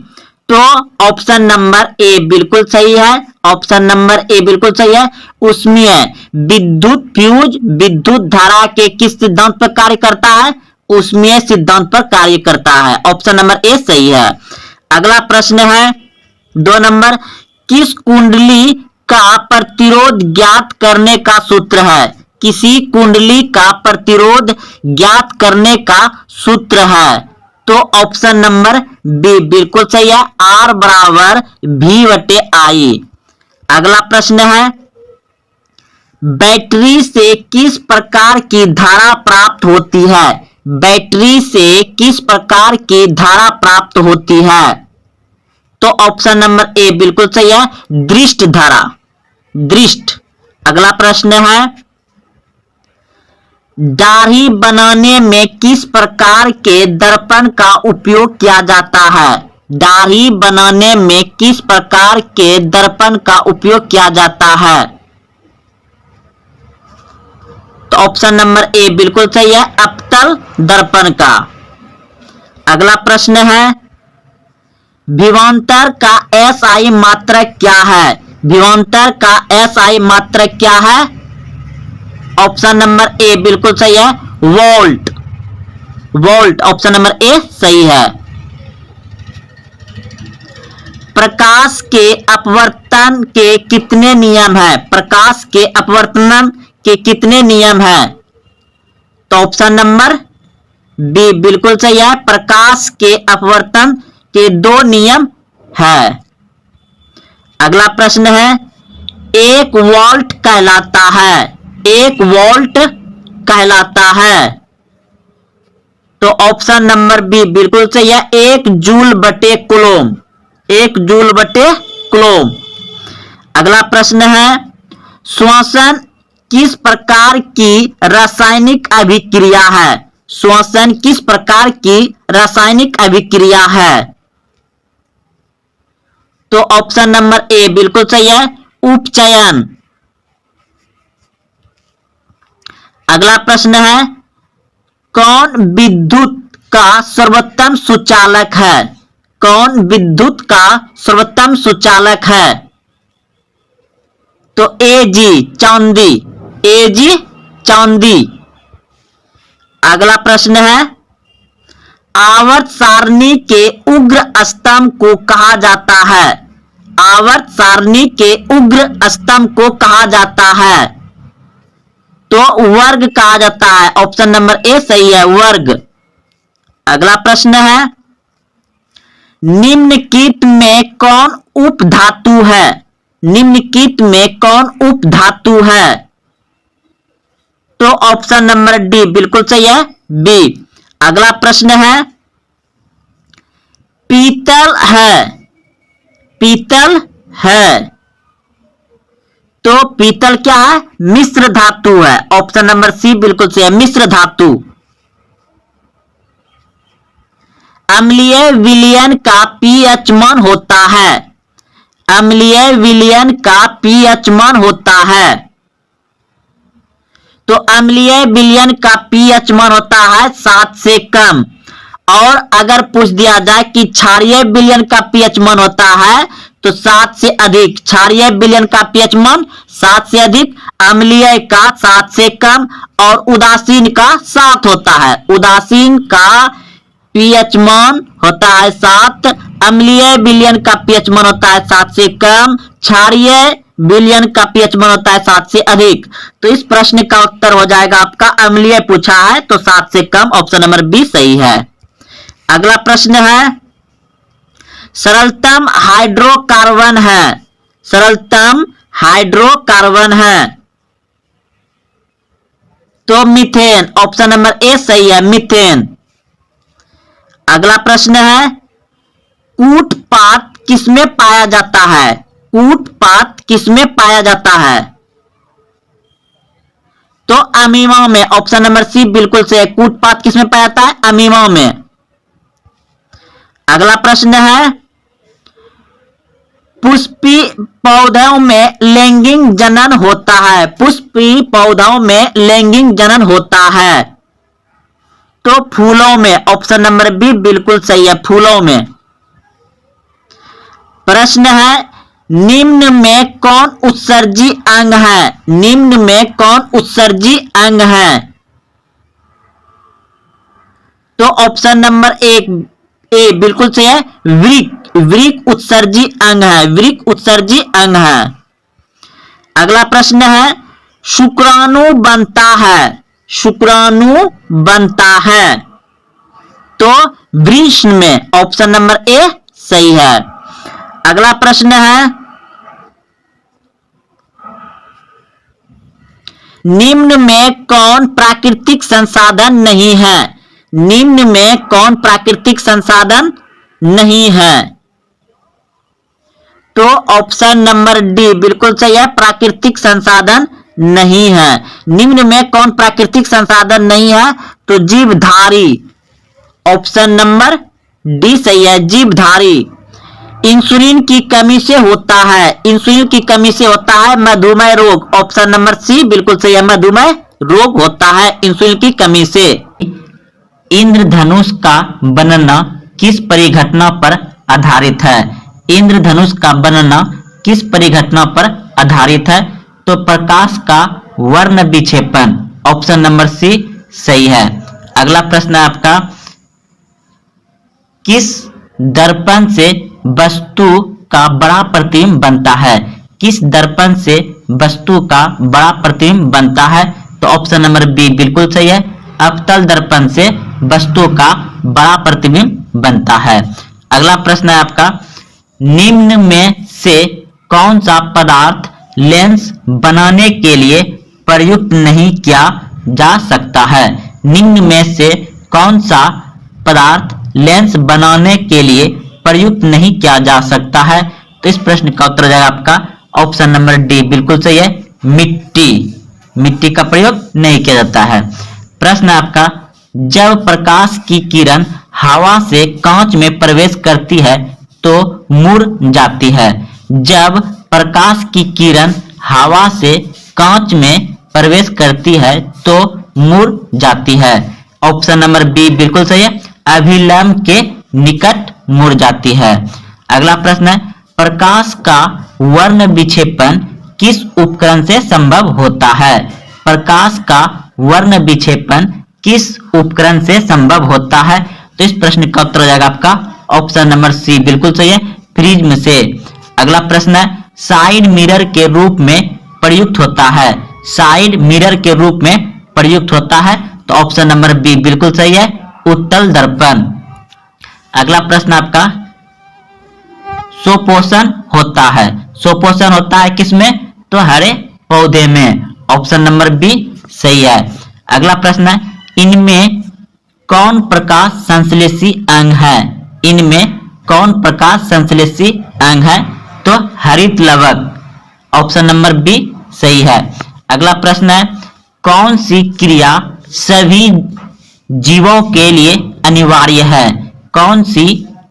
तो ऑप्शन नंबर ए बिल्कुल सही है, ऑप्शन नंबर ए बिल्कुल सही है। ऊष्मीय विद्युत फ्यूज विद्युत धारा के किस सिद्धांत पर कार्य करता है? ऊष्मीय सिद्धांत पर कार्य करता है। ऑप्शन नंबर ए सही है। अगला प्रश्न है 2 नंबर, किस कुंडली का प्रतिरोध ज्ञात करने का सूत्र है? किसी कुंडली का प्रतिरोध ज्ञात करने का सूत्र है? तो ऑप्शन नंबर बी बिल्कुल सही है, R बराबर V/I। अगला प्रश्न है, बैटरी से किस प्रकार की धारा प्राप्त होती है? बैटरी से किस प्रकार की धारा प्राप्त होती है? तो ऑप्शन नंबर ए बिल्कुल सही है, दृष्ट धारा, दृष्ट। अगला प्रश्न है, दाढ़ी बनाने में किस प्रकार के दर्पण का उपयोग किया जाता है? दाढ़ी बनाने में किस प्रकार के दर्पण का उपयोग किया जाता है? तो ऑप्शन नंबर ए बिल्कुल सही है, अवतल दर्पण का। अगला प्रश्न है, विभवांतर का SI मात्रक क्या है? विभवांतर का SI मात्रक क्या है? ऑप्शन नंबर ए बिल्कुल सही है, volt, volt. Option number A सही है। प्रकाश के अपवर्तन के कितने नियम है? प्रकाश के अपवर्तन के कितने नियम है? तो ऑप्शन नंबर बी बिल्कुल सही है, प्रकाश के अपवर्तन के 2 नियम है। अगला प्रश्न है, 1 वोल्ट कहलाता है, 1 वोल्ट कहलाता है? तो ऑप्शन नंबर बी बिल्कुल सही है, 1 जूल बटे कूलम, 1 जूल बटे कूलम। अगला प्रश्न है, श्वसन किस प्रकार की रासायनिक अभिक्रिया है? श्वसन किस प्रकार की रासायनिक अभिक्रिया है? तो ऑप्शन नंबर ए बिल्कुल सही है, उपचयन। अगला प्रश्न है, कौन विद्युत का सर्वोत्तम सुचालक है? कौन विद्युत का सर्वोत्तम सुचालक है? तो एजी चांदी, एजी चांदी। अगला प्रश्न है, आवर्त सारणी के उग्र स्तंभ को कहा जाता है? आवर्त सारणी के उग्र स्तंभ को कहा जाता है? तो वर्ग कहा जाता है। ऑप्शन नंबर ए सही है, वर्ग। अगला प्रश्न है, निम्नलिखित में कौन उपधातु है? निम्नलिखित में कौन उपधातु है? तो ऑप्शन नंबर डी बिल्कुल सही है, बी। अगला प्रश्न है, पीतल है, पीतल है? तो पीतल क्या है? मिश्र धातु है। ऑप्शन नंबर सी बिल्कुल सही है, मिश्र धातु। अम्लीय विलयन का पीएच मान होता है? अम्लीय विलयन का पीएच मान होता है? तो अम्लीय विलयन का पीएच मान होता है 7 से कम। और अगर पूछ दिया जाए कि क्षारीय विलयन का पीएच मान होता है तो 7 से अधिक। क्षारीय विलयन का पीएच मान 7 से अधिक, अम्लीय का 7 से कम और उदासीन का 7 होता है। उदासीन का पीएच मान होता है 7, अम्लीय विलयन का पीएच मान होता है 7 से कम, क्षारीय विलयन का पीएच मान होता है 7 से अधिक। तो इस प्रश्न का उत्तर हो जाएगा आपका, अम्लीय पूछा है तो 7 से कम। ऑप्शन नंबर बी सही है। अगला प्रश्न है, सरलतम हाइड्रोकार्बन है? सरलतम हाइड्रोकार्बन है? तो मीथेन। ऑप्शन नंबर ए सही है, मीथेन। अगला प्रश्न है, कूटपात किसमें पाया जाता है? कूटपात किसमें पाया जाता है? तो अमीमा में। ऑप्शन नंबर सी बिल्कुल सही है, कूटपात किसमें पाया जाता है? अमीमा में। अगला प्रश्न है, पुष्पी पौधों में लैंगिक जनन होता है? पुष्पी पौधों में लैंगिक जनन होता है? तो फूलों में, ऑप्शन नंबर बी बिल्कुल सही है, फूलों में। प्रश्न है, निम्न में कौन उत्सर्जी अंग है? निम्न में कौन उत्सर्जी अंग है? तो ऑप्शन नंबर ए बिल्कुल सही है, वृक्क। वृक्क उत्सर्जी अंग है, वृक्क उत्सर्जी अंग है। अगला प्रश्न है, शुक्राणु बनता है, शुक्राणु बनता है तो वृषण में, ऑप्शन नंबर ए सही है। अगला प्रश्न है, निम्न में कौन प्राकृतिक संसाधन नहीं है? निम्न में कौन प्राकृतिक संसाधन नहीं है? तो ऑप्शन नंबर डी बिल्कुल सही है, प्राकृतिक संसाधन नहीं है। निम्न में कौन प्राकृतिक संसाधन नहीं है? तो जीवधारी, ऑप्शन नंबर डी सही है, जीवधारी। इंसुलिन की कमी से होता है, इंसुलिन की कमी से होता है मधुमेह रोग, ऑप्शन नंबर सी बिल्कुल सही है, मधुमेह रोग होता है इंसुलिन की कमी से। इंद्रधनुष का बनना किस परिघटना पर आधारित है? इंद्रधनुष का बनना किस परिघटना पर आधारित है? तो प्रकाश का वर्ण विक्षेपण, ऑप्शन नंबर सी सही है। अगला प्रश्न है आपका, किस दर्पण से वस्तु का बड़ा प्रतिबिंब बनता है? किस दर्पण से वस्तु का बड़ा प्रतिबिंब बनता है? तो ऑप्शन नंबर बी बिल्कुल सही है, अवतल दर्पण से वस्तु का बड़ा प्रतिबिंब बनता है। अगला प्रश्न है आपका, निम्न में से कौन सा पदार्थ लेंस बनाने के लिए प्रयुक्त नहीं किया जा सकता है? निम्न में से कौन सा पदार्थ लेंस बनाने के लिए प्रयुक्त नहीं किया जा सकता है? तो इस प्रश्न का उत्तर हो जाएगा आपका ऑप्शन नंबर डी बिल्कुल सही है, मिट्टी। मिट्टी का प्रयोग नहीं किया जाता है। प्रश्न आपका, जब प्रकाश की किरण हवा से कांच में प्रवेश करती है तो मुड़ जाती है। जब प्रकाश की किरण हवा से कांच में प्रवेश करती है तो मुड़ जाती है, ऑप्शन नंबर बी बिल्कुल सही है, अभिलंब के निकट मुड़ जाती है। अगला प्रश्न है, प्रकाश का वर्ण विक्षेपण किस उपकरण से संभव होता है? प्रकाश का वर्ण विक्षेपण किस उपकरण से संभव होता है? तो इस प्रश्न का उत्तर हो जाएगा आपका ऑप्शन नंबर सी बिल्कुल सही है, प्रिज्म से। अगला प्रश्न है, साइड मिरर के रूप में प्रयुक्त होता है। साइड मिरर के रूप में प्रयुक्त होता है तो ऑप्शन नंबर बी बिल्कुल सही है, उत्तल दर्पण। अगला प्रश्न आपका, स्वपोषण होता है। स्वपोषण होता है किसमें? तो हरे पौधे में, ऑप्शन नंबर बी सही है। अगला प्रश्न है, इनमें कौन प्रकाश संश्लेषी अंग है? इनमें कौन प्रकाश संश्लेषी अंग है? तो हरित लवक, ऑप्शन नंबर बी सही है। अगला प्रश्न है, कौन सी क्रिया सभी जीवों के लिए अनिवार्य है? कौन सी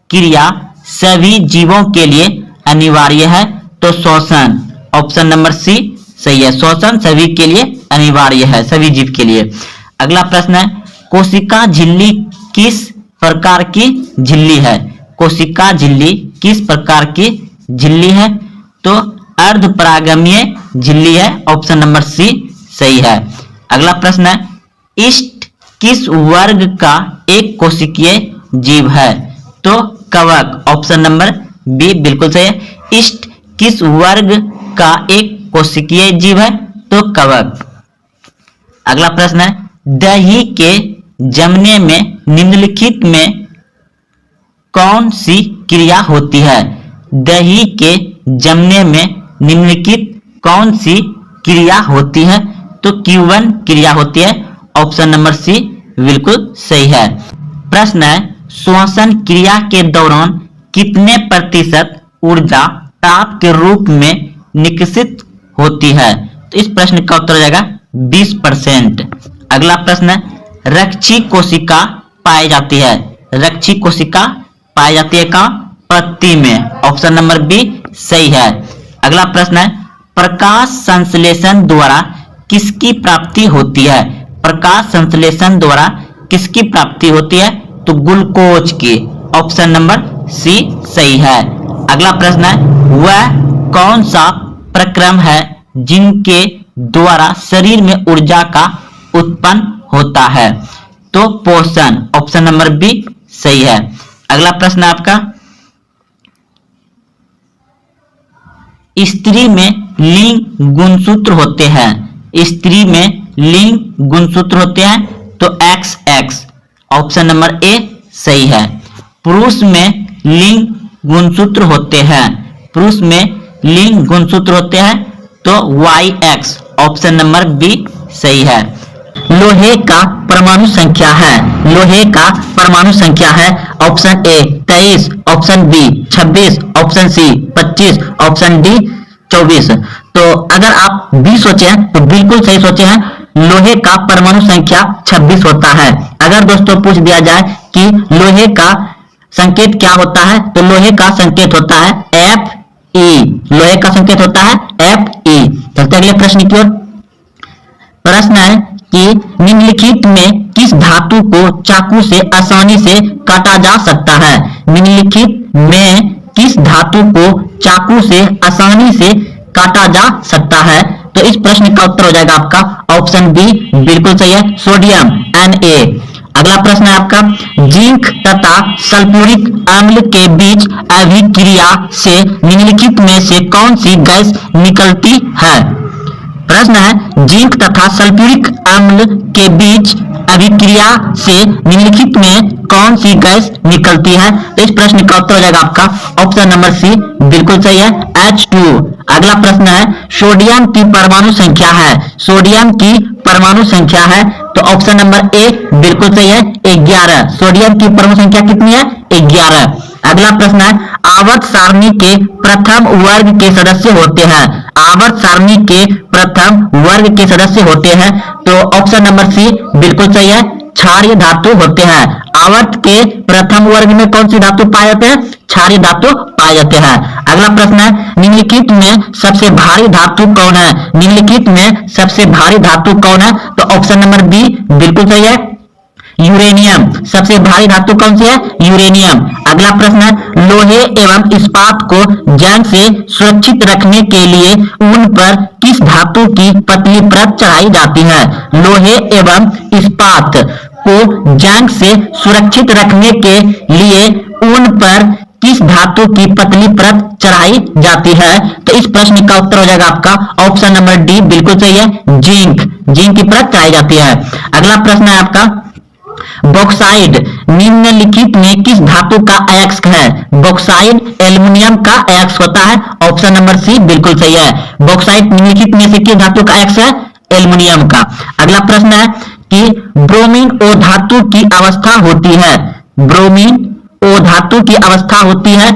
क्रिया सभी जीवों के लिए अनिवार्य है? तो श्वसन, ऑप्शन नंबर सी सही है, श्वसन सभी के लिए अनिवार्य है, सभी जीव के लिए। अगला प्रश्न है, कोशिका झिल्ली किस प्रकार की झिल्ली है? कोशिका झिल्ली किस प्रकार की झिल्ली है? तो अर्धपरागमीय झिल्ली है, ऑप्शन नंबर सी सही है। अगला प्रश्न है, इष्ट किस वर्ग का एक कोशिकीय जीव है? तो कवक, ऑप्शन नंबर बी बिल्कुल सही है, इष्ट किस वर्ग का एक कोशिकीय जीव है? तो कवक। अगला प्रश्न है, दही के जमने में निम्नलिखित में कौन सी क्रिया होती है? दही के जमने में निम्नलिखित कौन सी क्रिया होती है? तो Q1 क्रिया होती है, ऑप्शन नंबर सी बिल्कुल सही है। प्रश्न है, श्वसन क्रिया के दौरान कितने प्रतिशत ऊर्जा ताप के रूप में निष्कासित होती है? तो इस प्रश्न का उत्तर हो जाएगा 20%। अगला प्रश्न है, रक्षी कोशिका पाई जाती है। रक्षी कोशिका पाई जाती है कहाँ? पत्ती में, ऑप्शन नंबर बी सही है। अगला प्रश्न है, प्रकाश संश्लेषण द्वारा किसकी प्राप्ति होती है? प्रकाश संश्लेषण द्वारा किसकी प्राप्ति होती है? तो ग्लूकोज की। ऑप्शन नंबर सी सही है। अगला प्रश्न है, वह कौन सा प्रक्रम है जिनके द्वारा शरीर में ऊर्जा का उत्पन्न होता है? तो पोषण। ऑप्शन नंबर बी सही है। अगला प्रश्न आपका, स्त्री में लिंग गुणसूत्र होते हैं। स्त्री में लिंग गुणसूत्र होते हैं तो XX। ऑप्शन नंबर ए सही है। पुरुष में लिंग गुणसूत्र होते हैं। पुरुष में लिंग गुणसूत्र होते हैं तो YX। ऑप्शन नंबर बी सही है। लोहे का परमाणु संख्या है। लोहे का परमाणु संख्या है। Option A 23, option B 26, option C 25, option D 24। तो अगर आप बी सोचे हैं तो बिल्कुल सही सोचे हैं। लोहे का परमाणु संख्या 26 होता है। अगर दोस्तों पूछ दिया जाए कि लोहे का संकेत क्या होता है, तो लोहे का संकेत होता है Fe। लोहे का संकेत होता है Fe। चलते अगले प्रश्न की ओर। प्रश्न है कि निम्नलिखित में किस धातु को चाकू से आसानी से काटा जा सकता है? निम्नलिखित में किस धातु को चाकू से आसानी से काटा जा सकता है? तो इस प्रश्न का उत्तर हो जाएगा आपका ऑप्शन बी बिल्कुल सही है, सोडियम Na। अगला प्रश्न है आपका, जिंक तथा सल्फ्यूरिक अम्ल के बीच अभिक्रिया से निम्नलिखित में से कौन सी गैस निकलती है? प्रश्न है, जिंक तथा सल्फ्यूरिक अम्ल के बीच अभिक्रिया से निम्नलिखित में कौन सी गैस निकलती है? तो इस प्रश्न का उत्तर हो जाएगा आपका ऑप्शन नंबर सी बिल्कुल सही है, H2। अगला प्रश्न है, सोडियम की परमाणु संख्या है। सोडियम की परमाणु संख्या है तो ऑप्शन नंबर ए बिल्कुल सही है, 11। सोडियम की परमाणु संख्या कितनी है? 11। अगला प्रश्न है, आवर्त सारणी के प्रथम वर्ग के सदस्य होते हैं। आवर्त सारणी के प्रथम वर्ग के सदस्य होते हैं तो ऑप्शन नंबर सी बिल्कुल सही है, क्षारीय धातु होते हैं। आवर्त के प्रथम वर्ग में कौन सी धातु पाए जाते हैं? क्षारीय धातु पाए जाते हैं। अगला प्रश्न है, निम्नलिखित में सबसे भारी धातु कौन है? निम्नलिखित में सबसे भारी धातु कौन है? तो ऑप्शन नंबर बी बिल्कुल सही है, यूरेनियम। सबसे भारी धातु कौन सी है? यूरेनियम। अगला प्रश्न है, लोहे एवं इस्पात को जंग से सुरक्षित रखने के लिए ऊन पर किस धातु की पतली परत चढ़ाई जाती है? लोहे एवं इस्पात को जंग से सुरक्षित रखने के लिए ऊन पर किस धातु की पतली परत चढ़ाई जाती है? तो इस प्रश्न का उत्तर हो जाएगा आपका ऑप्शन नंबर डी बिल्कुल सही है, जिंक। जिंक की परत चढ़ाई जाती है। अगला प्रश्न है आपका, बॉक्साइड निम्नलिखित में किस धातु का अयस्क है? बॉक्साइड एल्युमिनियम का अयस्क होता है। ऑप्शन नंबर सी बिल्कुल सही है। बॉक्साइड निम्नलिखित में से किस धातु का अयस्क है? एल्युमिनियम का। अगला प्रश्न है कि ब्रोमीन ओ धातु की अवस्था होती है। ब्रोमीन ओ धातु की अवस्था होती है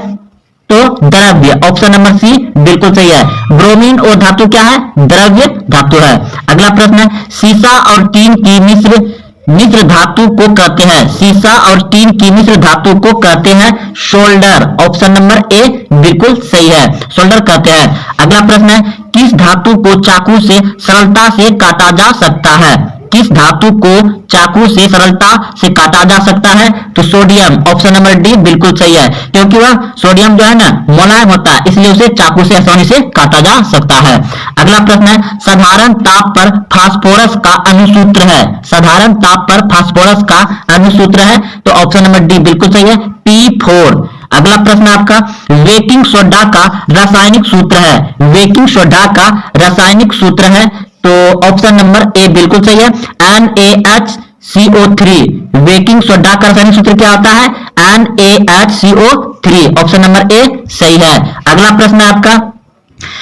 तो द्रव्य। ऑप्शन नंबर सी बिल्कुल सही है। ब्रोमीन ओ धातु क्या है? द्रव्य धातु है। अगला प्रश्न है, सीसा और टीन की मिश्र धातु को कहते हैं। सीसा और टीन की मिश्र धातु को कहते हैं शोल्डर। ऑप्शन नंबर ए बिल्कुल सही है, शोल्डर कहते हैं। अगला प्रश्न है, किस धातु को चाकू से सरलता से काटा जा सकता है? किस धातु को चाकू से सरलता से काटा जा सकता है? तो सोडियम। ऑप्शन नंबर डी बिल्कुल सही है, क्योंकि वह सोडियम जो है ना मुलायम होता है, इसलिए उसे चाकू से आसानी से काटा जा सकता है। अगला प्रश्न है, साधारण ताप पर फास्फोरस का अणुसूत्र है। साधारण ताप पर फास्फोरस का अणुसूत्र है तो ऑप्शन नंबर डी बिल्कुल सही है, P4। अगला प्रश्न आपका, बेकिंग सोडा का रासायनिक सूत्र है। बेकिंग सोडा का रासायनिक सूत्र है तो ऑप्शन नंबर ए बिल्कुल सही है, NaHCO3। बेकिंग सोडा का रासायनिक सूत्र क्या होता है? NaHCO3। ऑप्शन नंबर ए सही है। अगला प्रश्न है आपका,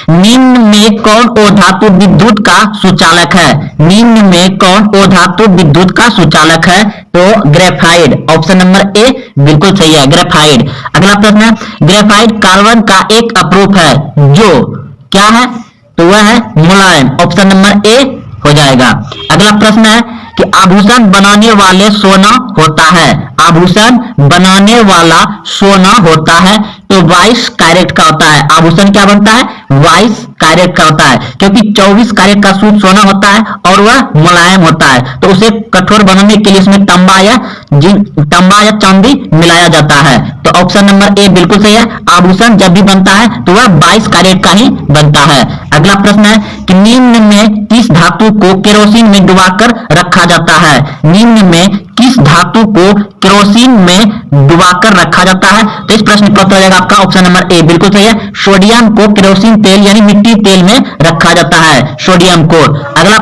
निम्न में कौन ओ धातु विद्युत का सुचालक है? निम्न में कौन ओ धातु विद्युत का सुचालक है? तो ग्रेफाइट। ऑप्शन नंबर ए बिल्कुल सही है, ग्रेफाइट। अगला प्रश्न है, ग्रेफाइट कार्बन का एक अपरूप है जो क्या है? तो वह है मुलायम। ऑप्शन नंबर ए हो जाएगा। अगला प्रश्न है कि आभूषण बनाने वाले सोना होता है। आभूषण बनाने वाला सोना होता है तो 22 कैरेट का होता है। आभूषण क्या बनता है? 22 कैरेट का होता है, क्योंकि 24 कैरेट का शुद्ध सोना होता है और वह मुलायम होता है, तो उसे कठोर बनाने के लिए उसमें तांबा या चांदी मिलाया जाता है। तो ऑप्शन नंबर ए बिल्कुल सही है। आभूषण जब भी बनता है तो वह 22 कैरेट का ही बनता है। अगला प्रश्न है कि निम्न में किस धातु को केरोसिन में डुबाकर रखा जाता है? निम्न में किस धातु को केरोसिन में डुबाकर रखा जाता है? तो इस प्रश्न का उत्तर हो जाएगा आपका ऑप्शन नंबर ए बिल्कुल सही है। सोडियम को केरोसिन तेल यानी मिट्टी तेल में रखा जाता है, सोडियम को। अगला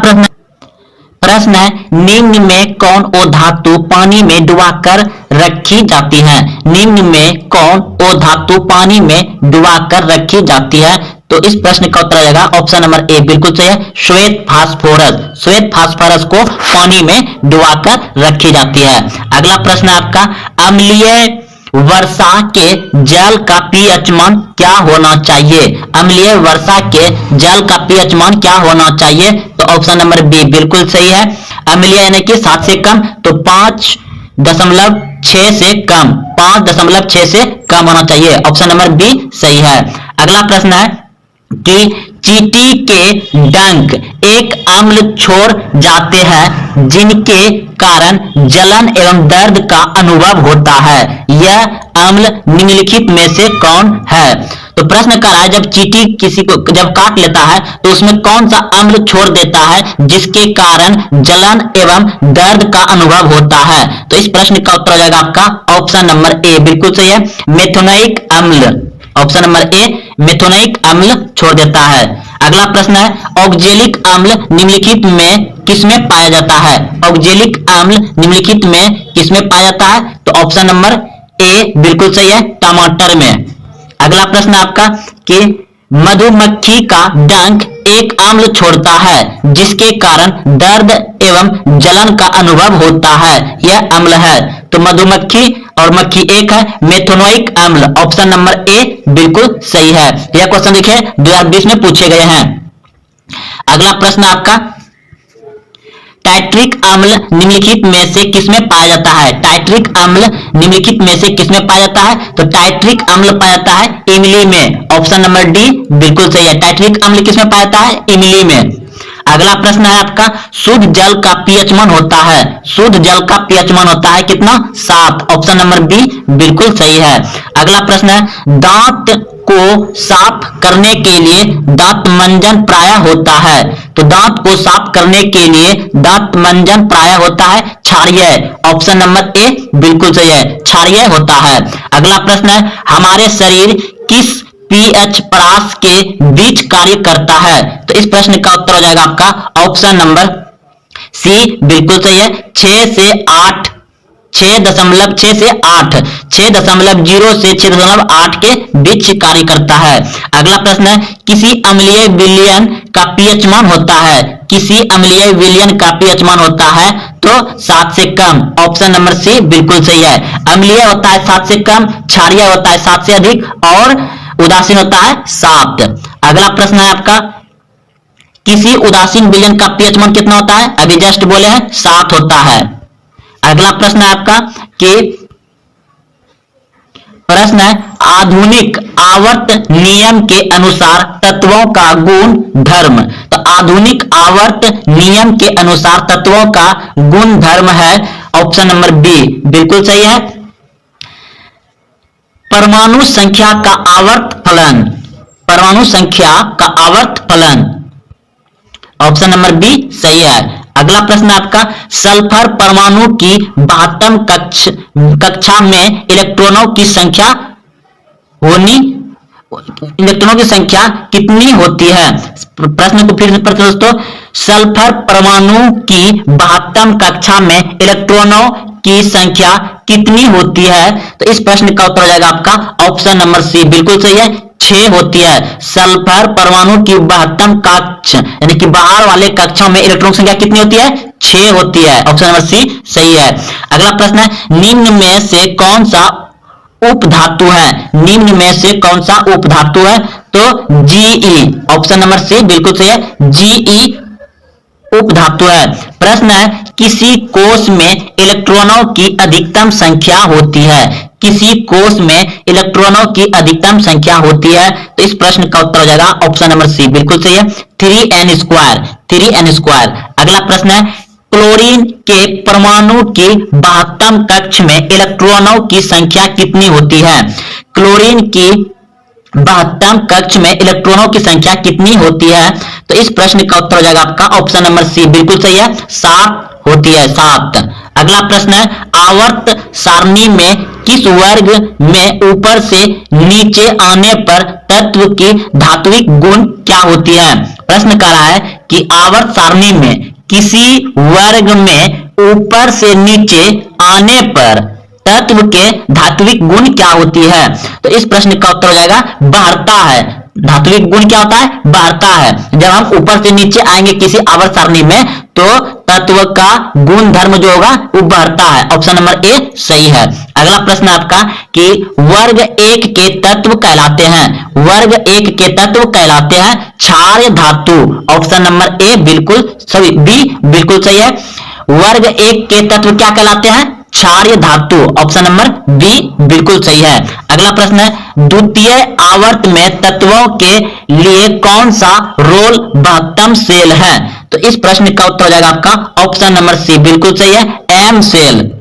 प्रश्न है निम्न में कौन ओ धातु पानी में डुबाकर रखी जाती है? निम्न में कौन ओ धातु पानी में डुबाकर रखी जाती है? तो इस प्रश्न का उत्तर आ जाएगा ऑप्शन नंबर ए बिल्कुल सही है, श्वेत फास्फोरस। श्वेत फास्फोरस को पानी में डुबाकर रखी जाती है। अगला प्रश्न आपका अम्लीय वर्षा के जल का पीएच मान क्या होना चाहिए? अम्लीय वर्षा के जल का पीएच मान क्या होना चाहिए? तो ऑप्शन नंबर बी बिल्कुल सही है। अम्लीय यानी कि 7 से कम, तो 5.6 से कम, 5.6 से कम होना चाहिए। ऑप्शन नंबर बी सही है। अगला प्रश्न है कि चींटी के डंक एक अम्ल छोड़ जाते हैं जिनके कारण जलन एवं दर्द का अनुभव होता है। यह अम्ल निम्नलिखित में से कौन है? तो प्रश्न कर रहा है जब चींटी किसी को जब काट लेता है तो उसमें कौन सा अम्ल छोड़ देता है जिसके कारण जलन एवं दर्द का अनुभव होता है? तो इस प्रश्न का उत्तर हो जाएगा आपका ऑप्शन नंबर ए बिल्कुल सही है, मेथोनिक अम्ल। ऑप्शन नंबर ए मेथोनिक अम्ल छोड़ देता है। अगला प्रश्न है ऑक्जेलिक अम्ल निम्नलिखित में किसमें पाया जाता है? ऑक्जेलिक अम्ल निम्नलिखित में किसमें पाया जाता है? तो ऑप्शन नंबर ए बिल्कुल सही है, टमाटर में। अगला प्रश्न आपका कि मधुमक्खी का डंक एक अम्ल छोड़ता है जिसके कारण दर्द एवं जलन का अनुभव होता है, यह अम्ल है। तो मधुमक्खी और मक्खी एक है, मेथोनिक अम्ल। ऑप्शन नंबर ए बिल्कुल सही है। यह क्वेश्चन देखिए 2020 में पूछे गए हैं। अगला प्रश्न आपका टाइट्रिक अम्ल निम्नलिखित में से किसमें पाया जाता है? टाइट्रिक अम्ल निम्नलिखित में से किसमें पाया जाता है? तो टाइट्रिक अम्ल पाया जाता है इमली में। ऑप्शन नंबर डी बिल्कुल सही है। टाइट्रिक अम्ल किसमें पाया जाता है? इमली में। अगला प्रश्न है आपका शुद्ध जल का पीएच मान होता है। शुद्ध जल का पीएच मान होता है कितना? 7। ऑप्शन नंबर बी बिल्कुल सही है। अगला प्रश्न है दांत को साफ करने के लिए दांत मंजन प्राय होता है। तो दांत को साफ करने के लिए दांत मंजन प्राय होता है क्षारीय। ऑप्शन नंबर ए बिल्कुल सही है, क्षारीय होता है। अगला प्रश्न है हमारे शरीर किस पीएच परास के बीच कार्य करता है? तो इस प्रश्न का उत्तर हो जाएगा आपका ऑप्शन नंबर सी बिल्कुल सही है, 6 से 8, 6.6 से 8, 6.0 से 6.8 के बीच कार्य करता है। अगला प्रश्न है किसी अम्लीय विलयन का पीएच मान होता है। किसी अम्लीय विलयन का पीएच मान होता है तो 7 से कम। ऑप्शन नंबर सी बिल्कुल सही है। अम्लीय होता है 7 से कम, क्षारीय होता है 7 से अधिक और उदासीन होता है 7। अगला प्रश्न है आपका किसी उदासीन विलयन का पीएच मान कितना होता है? अभी जस्ट बोले हैं 7 होता है। अगला प्रश्न है आपका कि प्रश्न है आधुनिक आवर्त नियम के अनुसार तत्वों का गुण धर्म। तो आधुनिक आवर्त नियम के अनुसार तत्वों का गुण धर्म है ऑप्शन नंबर बी बिल्कुल सही है, परमाणु संख्या का आवर्त फलन। परमाणु संख्या का आवर्त फलन। ऑप्शन नंबर बी सही है। अगला प्रश्न आपका सल्फर परमाणु की 72 कक्षा में इलेक्ट्रॉनों की संख्या कितनी होती है? प्रश्न को फिर से पढ़ते दोस्तों, सल्फर परमाणु की 72 कक्षा में इलेक्ट्रॉनों की संख्या कितनी होती है? तो इस प्रश्न का उत्तर हो जाएगा आपका ऑप्शन नंबर सी बिल्कुल सही है, 6 होती है। सल्फर परमाणु की 72 कक्ष यानी कि बाहर वाले कक्षों में इलेक्ट्रॉन संख्या कितनी होती है? 6 होती है। ऑप्शन नंबर सी सही है। अगला प्रश्न है निम्न में से कौन सा उपधातु है? निम्न में से कौन सा उपधातु है? तो जीई। ऑप्शन नंबर सी बिल्कुल सही है, जीई उपधातु है। प्रश्न है किसी कोष में इलेक्ट्रॉनों की अधिकतम संख्या होती है? किसी कोष में इलेक्ट्रॉनों की अधिकतम संख्या होती है। तो इस प्रश्न का उत्तर हो जाएगा ऑप्शन नंबर सी, बिल्कुल सही है, 3n²। अगला प्रश्न है, क्लोरीन के परमाणु की 72 कक्ष में इलेक्ट्रॉनों की संख्या कितनी होती है? क्लोरीन की 72 कक्ष में इलेक्ट्रॉनों की संख्या कितनी होती है? तो इस प्रश्न का उत्तर हो जाएगा आपका ऑप्शन नंबर सी, बिल्कुल सही है, 7 होती है, 7। अगला प्रश्न है, आवर्त सारणी में किस वर्ग में ऊपर से नीचे आने पर तत्व की धात्विक गुण क्या होती है? प्रश्न कह रहा है कि आवर्त सारणी में किसी वर्ग में ऊपर से नीचे आने पर तत्व के धात्विक गुण क्या होती है? तो इस प्रश्न का उत्तर हो जाएगा बढ़ता है। धात्विक गुण क्या होता है? बढ़ता है। जब हम ऊपर से नीचे आएंगे किसी आवर्त सारणी में तो तत्व का गुण धर्म जो होगा वो बढ़ता है। ऑप्शन नंबर ए सही है। अगला प्रश्न आपका कि वर्ग एक के तत्व कहलाते हैं, वर्ग एक के तत्व कहलाते हैं क्षार्य धातु। ऑप्शन नंबर ए बिल्कुल सही, बी बिल्कुल सही है। वर्ग एक के तत्व क्या कहलाते हैं? क्षार्य धातु। ऑप्शन नंबर बी बिल्कुल सही है। अगला प्रश्न है, द्वितीय आवर्त में तत्वों के लिए कौन सा रोल महत्तम सेल है? तो इस प्रश्न का उत्तर हो जाएगा आपका ऑप्शन नंबर सी, बिल्कुल सही है, एम सेल।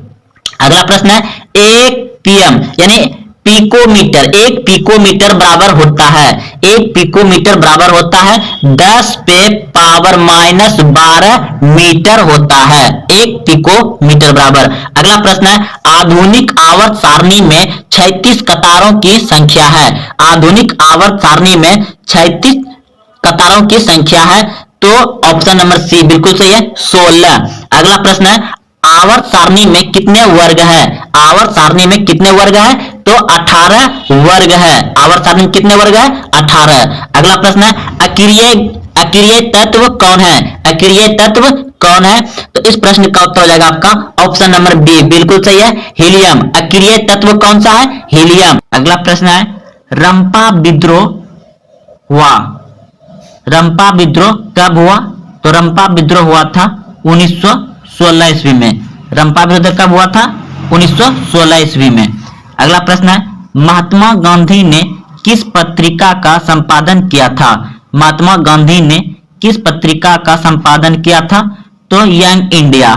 अगला प्रश्न है, 1 पीएम यानी पिकोमीटर, 1 पिकोमीटर बराबर होता है, 1 पिकोमीटर बराबर होता है 10 पे पावर -12 मीटर होता है, 1 पिकोमीटर बराबर। अगला प्रश्न है, आधुनिक आवर्त सारणी में 36 कतारों की संख्या है। आधुनिक आवर्त सारणी में 36 कतारों की संख्या है, तो ऑप्शन नंबर सी बिल्कुल सही है, 16। अगला प्रश्न है, आवर्त सारणी में कितने वर्ग है? आवर्त सारणी में कितने वर्ग है? तो 18 वर्ग है। आवर्त सारणी में कितने वर्ग है? 18। अगला प्रश्न है, अक्रिय तत्व कौन है? अक्रिय तत्व कौन है? तो इस प्रश्न का उत्तर हो जाएगा आपका ऑप्शन नंबर बी, बिल्कुल सही है, हीलियम। अक्रिय तत्व कौन सा है? हीलियम। अगला प्रश्न है, रंपा विद्रोह हुआ, रंपा विद्रोह कब हुआ? तो रंपा विद्रोह हुआ था 1916 ईस्वी में। रंपा विद्रोह कब हुआ था? 1916 ईस्वी में। अगला प्रश्न है, महात्मा गांधी ने किस पत्रिका का संपादन किया था? महात्मा गांधी ने किस पत्रिका का संपादन किया था? तो Young India.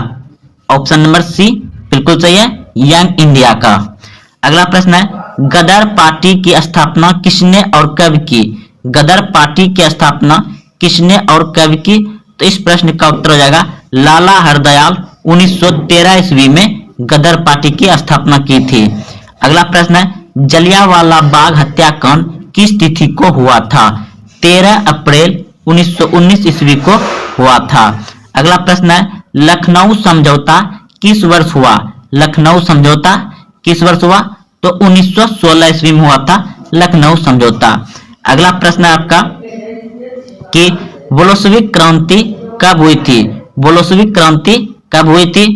Option number C बिल्कुल सही है, यंग इंडिया का। अगला प्रश्न है, गदर पार्टी की स्थापना किसने और कब की? गदर पार्टी की स्थापना किसने और कब की? तो इस प्रश्न का उत्तर हो जाएगा लाला हरदयाल 1913 ईस्वी में गदर पार्टी की स्थापना की थी। अगला प्रश्न है, जलियांवाला बाग हत्याकांड किस तिथि को हुआ था? 13 अप्रैल 1919 ईस्वी को हुआ था। अगला प्रश्न है, लखनऊ समझौता किस वर्ष हुआ? लखनऊ समझौता किस वर्ष हुआ? तो 1916 ईस्वी में हुआ था लखनऊ समझौता। अगला प्रश्न है आपका कि बोल्शेविक क्रांति कब हुई थी? बोल्शेविक क्रांति कब हुई थी?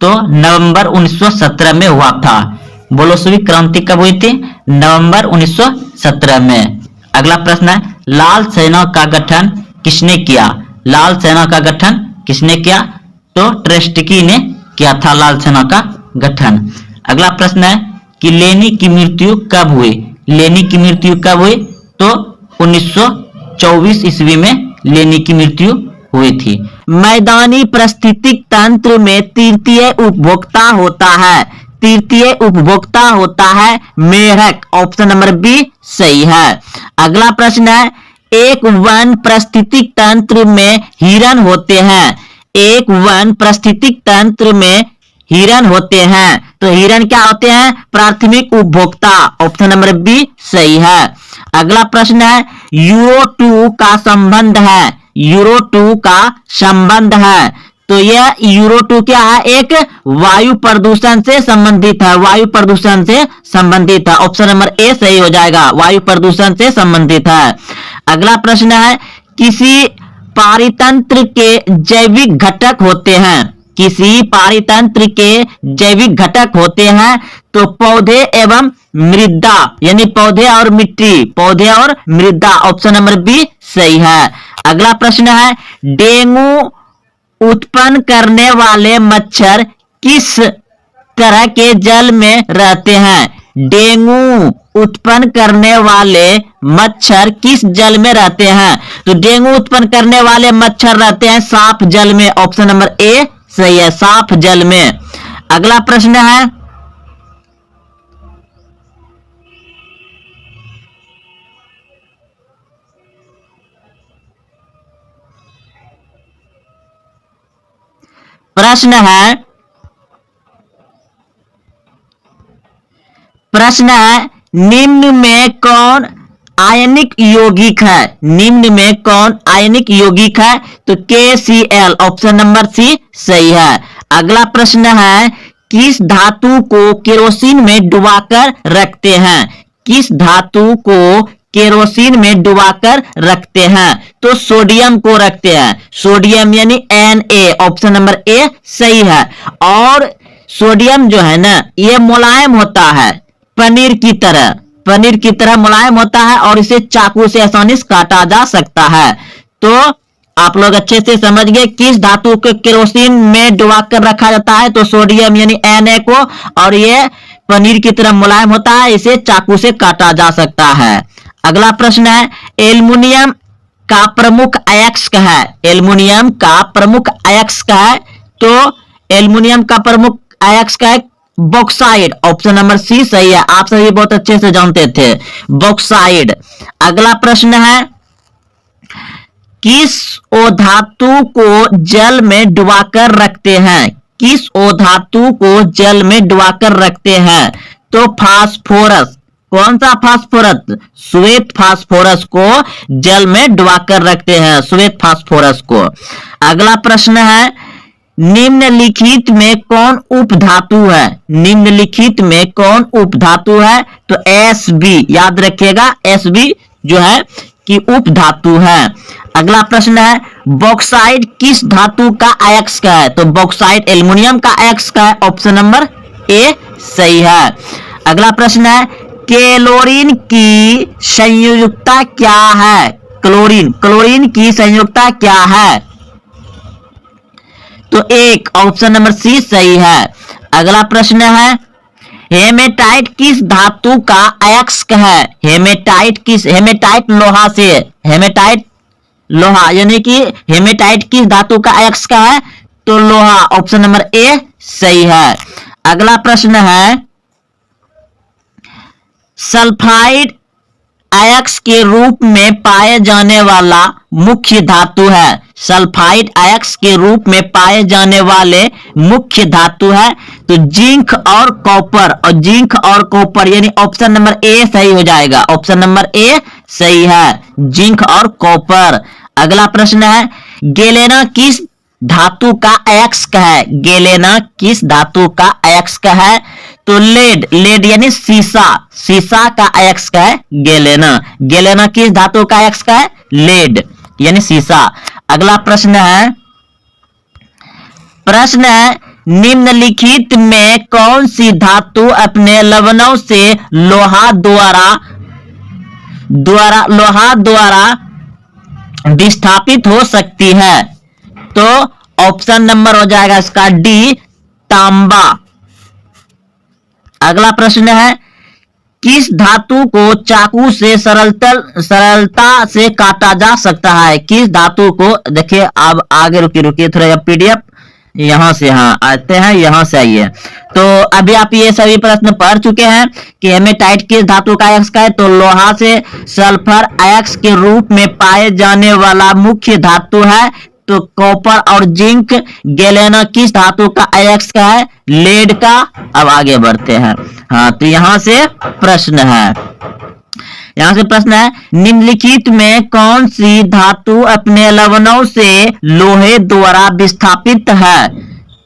तो नवंबर 1917 में हुआ था। बोल्शेविक क्रांति कब हुई थी? नवंबर 1917 में। अगला प्रश्न है, लाल सेना का गठन किसने किया? लाल सेना का गठन किसने किया? तो ट्रेस्टकी ने किया था लाल सेना का गठन। अगला प्रश्न है कि लेनी की मृत्यु कब हुई? लेनी की मृत्यु कब हुई? तो 1924 ईस्वी में लेनी की मृत्यु हुई थी। मैदानी पारिस्थितिक तंत्र में तृतीय उपभोक्ता होता है, तृतीय उपभोक्ता होता है मेढक। ऑप्शन नंबर बी सही है। अगला प्रश्न है, एक वन पारिस्थितिक तंत्र में हिरण होते हैं, एक वन पारिस्थितिक तंत्र में हिरण होते हैं, तो हिरण क्या होते हैं? प्राथमिक उपभोक्ता। ऑप्शन नंबर बी सही है। अगला प्रश्न है, यूरो 2 का संबंध है, यूरो 2 का संबंध है, तो यह यूरो 2 क्या है? एक वायु प्रदूषण से संबंधित है, वायु प्रदूषण से संबंधित है। ऑप्शन नंबर ए सही हो जाएगा, वायु प्रदूषण से संबंधित है। अगला प्रश्न है, किसी पारितंत्र के जैविक घटक होते हैं, किसी पारितंत्र के जैविक घटक होते हैं, तो पौधे एवं मृदा यानी पौधे और मिट्टी, पौधे और मृदा। ऑप्शन नंबर बी सही है। अगला प्रश्न है, डेंगू उत्पन्न करने वाले मच्छर किस तरह के जल में रहते हैं? डेंगू उत्पन्न करने वाले मच्छर किस जल में रहते हैं? तो डेंगू उत्पन्न करने वाले मच्छर रहते हैं साफ जल में। ऑप्शन नंबर ए सही है, साफ जल में। अगला प्रश्न है, प्रश्न है निम्न में कौन आयनिक यौगिक है? निम्न में कौन आयनिक यौगिक है? तो KCl ऑप्शन नंबर सी सही है। अगला प्रश्न है किस धातु को केरोसिन में डुबाकर रखते हैं? किस धातु को केरोसिन में डुबाकर रखते हैं? तो सोडियम को रखते हैं, सोडियम यानी Na। ऑप्शन नंबर ए सही है। और सोडियम जो है ना ये मुलायम होता है, पनीर की तरह मुलायम होता है और इसे चाकू से आसानी से काटा जा सकता है। तो आप लोग अच्छे से समझ गए किस धातु को केरोसिन में डुबाकर रखा जाता है? तो सोडियम यानी Na को, और ये पनीर की तरह मुलायम होता है, इसे चाकू से काटा जा सकता है। अगला प्रश्न है एल्युमिनियम का प्रमुख अयस्क है? एल्युमिनियम का प्रमुख अयस्क है? तो एल्युमिनियम का प्रमुख अयस्क है बॉक्साइड। ऑप्शन नंबर सी सही है, आप सभी बहुत अच्छे से जानते थे, बॉक्साइड। अगला प्रश्न है किस धातु को जल में डुबाकर रखते हैं? किस धातु को जल में डुबाकर रखते हैं? तो फास्फोरस। कौन सा फास्फोरस? श्वेत फास्फोरस को जल में डुबाकर रखते हैं, श्वेत फास्फोरस को। अगला प्रश्न है निम्नलिखित में कौन उपधातु है? निम्नलिखित में कौन उपधातु है? तो Sb, याद रखिएगा Sb जो है कि उपधातु है। अगला प्रश्न है बॉक्साइड किस धातु का अयस्क है? तो बॉक्साइड एल्युमिनियम का अयस्क है। ऑप्शन नंबर ए सही है। अगला प्रश्न है क्लोरीन की संयुक्तता क्या है? क्लोरीन की संयुक्तता क्या है? तो एक, ऑप्शन नंबर सी सही है। अगला प्रश्न है हेमेटाइट किस धातु का अयस्क है? हेमेटाइट लोहा से, हेमेटाइट लोहा यानी कि हेमेटाइट किस धातु का अयस्क है? तो लोहा। ऑप्शन नंबर ए सही है। अगला प्रश्न है सल्फाइड अयस्क के रूप में पाए जाने वाला मुख्य धातु है? सल्फाइड अयस्क के रूप में पाए जाने वाले मुख्य धातु है? तो जिंक और कॉपर, और जिंक और कॉपर यानी ऑप्शन नंबर ए सही हो जाएगा। ऑप्शन नंबर ए सही है, जिंक और कॉपर। अगला प्रश्न है गेलेना किस धातु का अयस्क है? गेलेना किस धातु का अयस्क है? तो लेड यानी शीशा का अयस्क है गेलेना। गेलेना किस धातु का अयस्क है? लेड यानी शीशा। अगला प्रश्न है निम्नलिखित में कौन सी धातु अपने लवणों से लोहा द्वारा विस्थापित हो सकती है? तो ऑप्शन नंबर हो जाएगा इसका डी, तांबा। अगला प्रश्न है किस धातु को चाकू से सरलता से काटा जा सकता है? किस धातु को, देखिए अब आगे रुकिए थोड़ा PDF यहां से, हाँ आते हैं, यहां से आइए। तो अभी आप ये सभी प्रश्न पढ़ चुके हैं कि हेमेटाइट किस धातु का अयस्क है? तो लोहा से सल्फर अयस्क के रूप में पाए जाने वाला मुख्य धातु है। तो कॉपर और जिंक। गेलेना किस धातु का अयस्क है? लेड का। अब आगे बढ़ते हैं। हाँ, तो यहां से प्रश्न है निम्नलिखित में कौन सी धातु अपने लवणों से लोहे द्वारा विस्थापित है?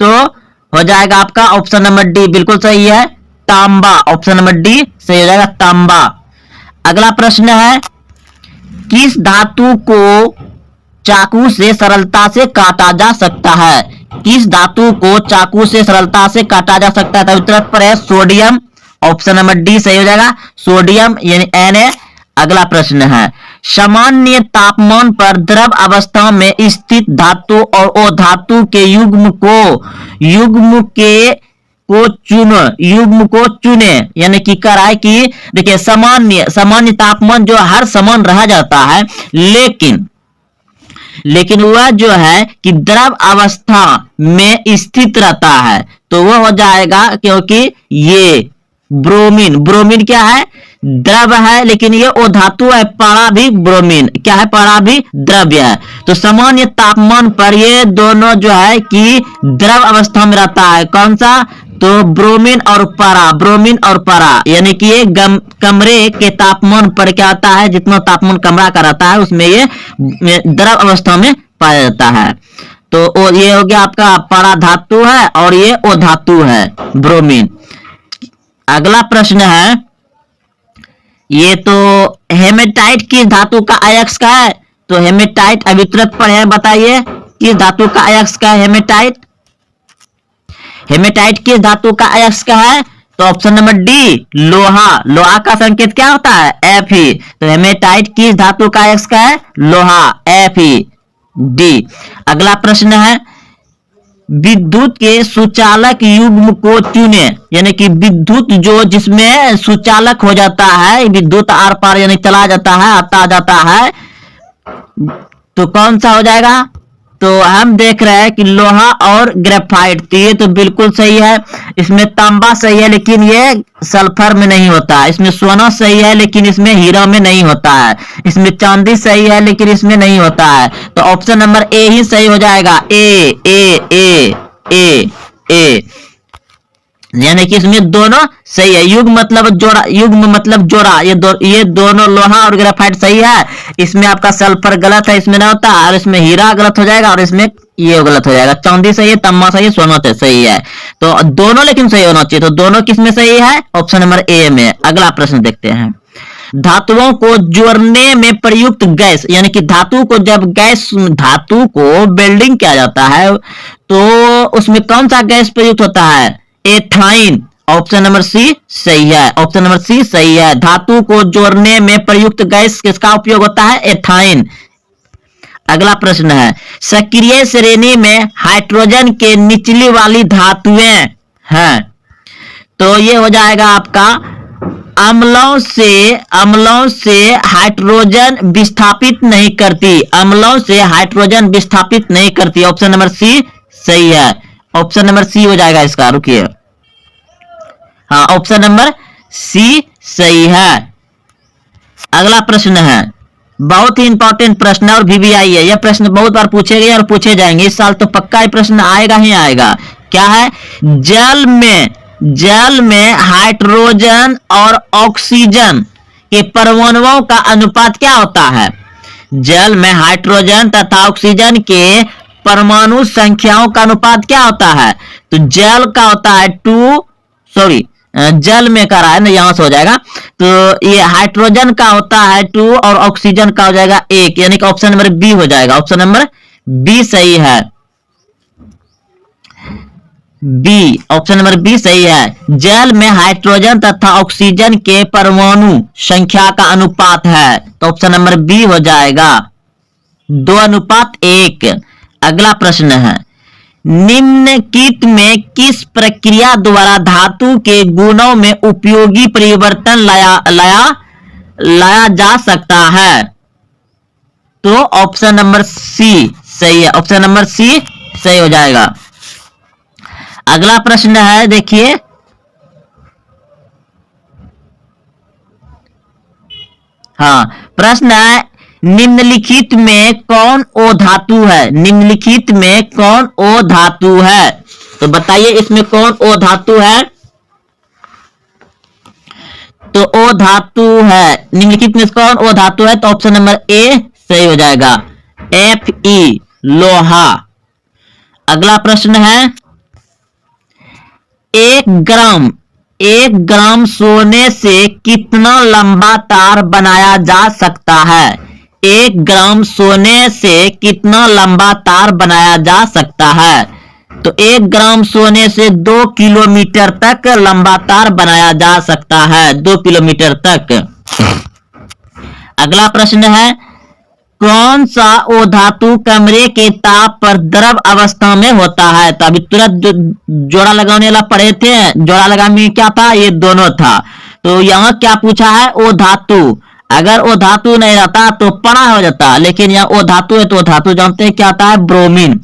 तो हो जाएगा आपका ऑप्शन नंबर डी, बिल्कुल सही है, तांबा। ऑप्शन नंबर डी सही हो जाएगा, तांबा। अगला प्रश्न है किस धातु को चाकू से सरलता से काटा जा सकता है? किस धातु को चाकू से सरलता से काटा जा सकता है? उत्तर पर है सोडियम। ऑप्शन नंबर डी सही हो जाएगा, सोडियम यानी Na। अगला प्रश्न है, सामान्य तापमान पर द्रव अवस्था में स्थित धातु और अधातु के युग्म को चुने, यानी कि कराए कि देखिए सामान्य तापमान जो हर समान रह जाता है, लेकिन वह जो है कि द्रव अवस्था में स्थित रहता है, तो वह हो जाएगा, क्योंकि ये ब्रोमीन क्या है, द्रव है, लेकिन ये ओ धातु है, पारा भी ब्रोमीन क्या है, पारा भी द्रव्य है। तो सामान्य तापमान पर ये दोनों जो है कि द्रव अवस्था में रहता है, कौन सा, तो ब्रोमीन और पारा, यानी कि ये कमरे के तापमान पर क्या आता है, जितना तापमान कमरा का रहता है उसमें ये द्रव अवस्था में पाया जाता है। तो ये हो गया आपका पारा धातु है और ये ओ धातु है, ब्रोमीन। अगला प्रश्न है, ये तो हेमेटाइट किस धातु का अयस्क का है, तो हेमेटाइट अभी तुरंत पढ़े, बताइए किस धातु का अयस्क का है हेमेटाइट किस धातु का अयस्क का है, तो ऑप्शन नंबर डी, लोहा का संकेत क्या होता है, Fe। तो हेमेटाइट किस धातु का अयस्क का है, लोहा, Fe, डी। अगला प्रश्न है, विद्युत के सुचालक युग्म को चुने, यानी कि विद्युत जो जिसमें सुचालक हो जाता है, विद्युत आर पार यानी चला जाता है, आता जाता है, तो कौन सा हो जाएगा, तो हम देख रहे हैं कि लोहा और ग्रेफाइट, तो ये तो बिल्कुल सही है। इसमें तांबा सही है, लेकिन ये सल्फर में नहीं होता है। इसमें सोना सही है, लेकिन इसमें हीरा में नहीं होता है। इसमें चांदी सही है, लेकिन इसमें नहीं होता है। तो ऑप्शन नंबर ए ही सही हो जाएगा, ए, यानी कि इसमें दोनों सही है। युग्म मतलब जोड़ा, ये दोनों लोहा और ग्रेफाइट सही है। इसमें आपका सल्फर गलत है, इसमें ना होता, और इसमें हीरा गलत हो जाएगा, और इसमें ये गलत हो जाएगा। चांदी सही है, तांबा सही है, सोना सही है। तो दोनों लेकिन सही होना चाहिए। तो दोनों किस में सही है, ऑप्शन नंबर ए में। अगला प्रश्न देखते हैं, धातुओं को जोड़ने में प्रयुक्त गैस, यानी कि धातु को वेल्डिंग किया जाता है, तो उसमें कौन सा गैस प्रयुक्त होता है, एथाइन। ऑप्शन नंबर सी सही है। धातु को जोड़ने में प्रयुक्त गैस किसका उपयोग होता है, एथाइन। अगला प्रश्न है, सक्रिय श्रेणी में हाइड्रोजन के निचली वाली धातुएं हैं, तो ये हो जाएगा आपका अम्लों से हाइड्रोजन विस्थापित नहीं करती, ऑप्शन नंबर सी सही है। ऑप्शन नंबर सी हो जाएगा इसका, रुकिए, हाँ ऑप्शन नंबर सी सही है। अगला प्रश्न है, बहुत ही इंपॉर्टेंट प्रश्न है और VVI है। यह प्रश्न बहुत बार पूछे गए और पूछे जाएंगे, इस साल तो पक्का ही प्रश्न आएगा ही आएगा। क्या है, जल में हाइड्रोजन और ऑक्सीजन के परमाणुओं का अनुपात क्या होता है। जल में हाइड्रोजन तथा ऑक्सीजन के परमाणु संख्याओं का अनुपात क्या होता है, तो जल का होता है जल में कर रहा है ना, यहां से हो जाएगा। तो ये हाइड्रोजन का होता है 2 और ऑक्सीजन का हो जाएगा 1, यानी कि ऑप्शन नंबर बी हो जाएगा। ऑप्शन नंबर बी सही है, ऑप्शन नंबर बी सही है। जल में हाइड्रोजन तथा ऑक्सीजन के परमाणु संख्या का अनुपात है, तो ऑप्शन नंबर बी हो जाएगा 2:1। अगला प्रश्न है, निम्नलिखित में किस प्रक्रिया द्वारा धातु के गुणों में उपयोगी परिवर्तन लाया जा सकता है, तो ऑप्शन नंबर सी सही है। ऑप्शन नंबर सी सही हो जाएगा। अगला प्रश्न है, देखिए, हाँ प्रश्न है, निम्नलिखित में कौन ओ धातु है, तो बताइए इसमें कौन ओ धातु है, तो ओ धातु है, निम्नलिखित में कौन ओ धातु है, तो ऑप्शन नंबर ए सही हो जाएगा, Fe लोहा। अगला प्रश्न है, 1 ग्राम सोने से कितना लंबा तार बनाया जा सकता है। 1 ग्राम सोने से कितना लंबा तार बनाया जा सकता है, तो 1 ग्राम सोने से 2 किलोमीटर तक लंबा तार बनाया जा सकता है, 2 किलोमीटर तक। अगला प्रश्न है, कौन सा ओ धातु कमरे के ताप पर द्रव अवस्था में होता है? तो अभी तुरंत जोड़ा लगाने वाला पढ़े थे, जोड़ा लगाने में क्या था, ये दोनों था। तो यहाँ क्या पूछा है, ओ धातु। अगर ओ धातु नहीं रहता तो पड़ा हो जाता, लेकिन यहाँ ओ धातु है तो ओ धातु जानते हैं क्या आता है, ब्रोमीन।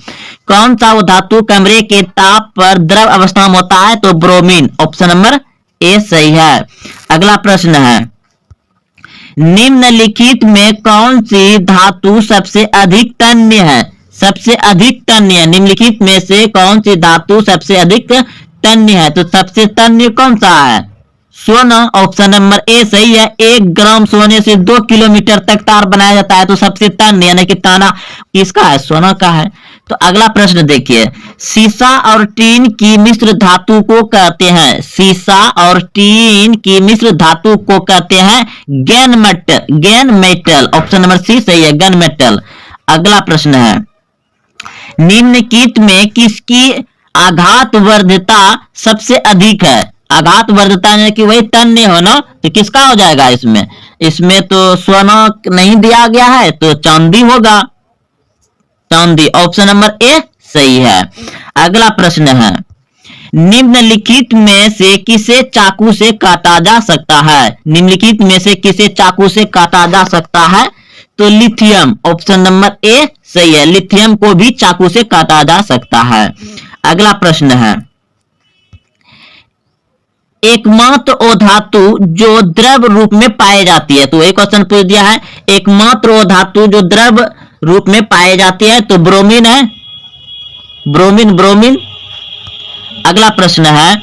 कौन सा ओ धातु कमरे के ताप पर द्रव अवस्था में होता है? तो ब्रोमीन, ऑप्शन नंबर ए सही है। अगला प्रश्न है, निम्नलिखित में कौन सी धातु सबसे अधिक तन्य है? सबसे अधिक तन्य है, निम्नलिखित में से कौन सी धातु सबसे अधिक तन्य है? तो सबसे तन्य कौन सा है? सोना, ऑप्शन नंबर ए सही है। 1 ग्राम सोने से 2 किलोमीटर तक तार बनाया जाता है, तो सबसे तन्य यानी कि ताना किसका है? सोना का है। तो अगला प्रश्न देखिए, सीसा और टीन की मिश्र धातु को कहते हैं, सीसा और टीन की मिश्र धातु को कहते हैं gun metal, option number C सही है, गन मेटल। अगला प्रश्न है, निम्नलिखित में किसकी आघात वर्धता सबसे अधिक है? आघात वर्धता यानी कि वही तन्य हो ना, तो किसका हो जाएगा इसमें? इसमें तो सोना नहीं दिया गया है, तो चांदी होगा, चांदी, ऑप्शन नंबर ए सही है। अगला प्रश्न है, निम्नलिखित में से किसे चाकू से काटा जा सकता है? निम्नलिखित में से किसे चाकू से काटा जा सकता है? तो लिथियम, ऑप्शन नंबर ए सही है, लिथियम को भी चाकू से काटा जा सकता है। अगला प्रश्न है, एकमात्र ओ धातु जो द्रव रूप में पाई जाती है। तो एक क्वेश्चन पूछ दिया है, एकमात्र ओ धातु जो द्रव रूप में पाई जाती है, तो ब्रोमीन है, ब्रोमीन। अगला प्रश्न है,